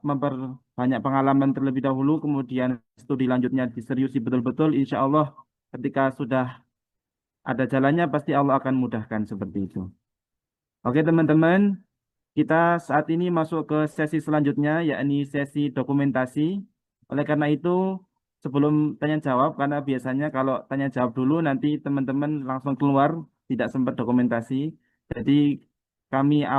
pengalaman terlebih dahulu, kemudian studi lanjutnya diseriusi betul-betul. Insya Allah ketika sudah ada jalannya pasti Allah akan mudahkan seperti itu. Oke teman-teman, kita saat ini masuk ke sesi selanjutnya, yakni sesi dokumentasi. Oleh karena itu, sebelum tanya jawab, karena biasanya kalau tanya jawab dulu nanti teman-teman langsung keluar, tidak sempat dokumentasi. Jadi kami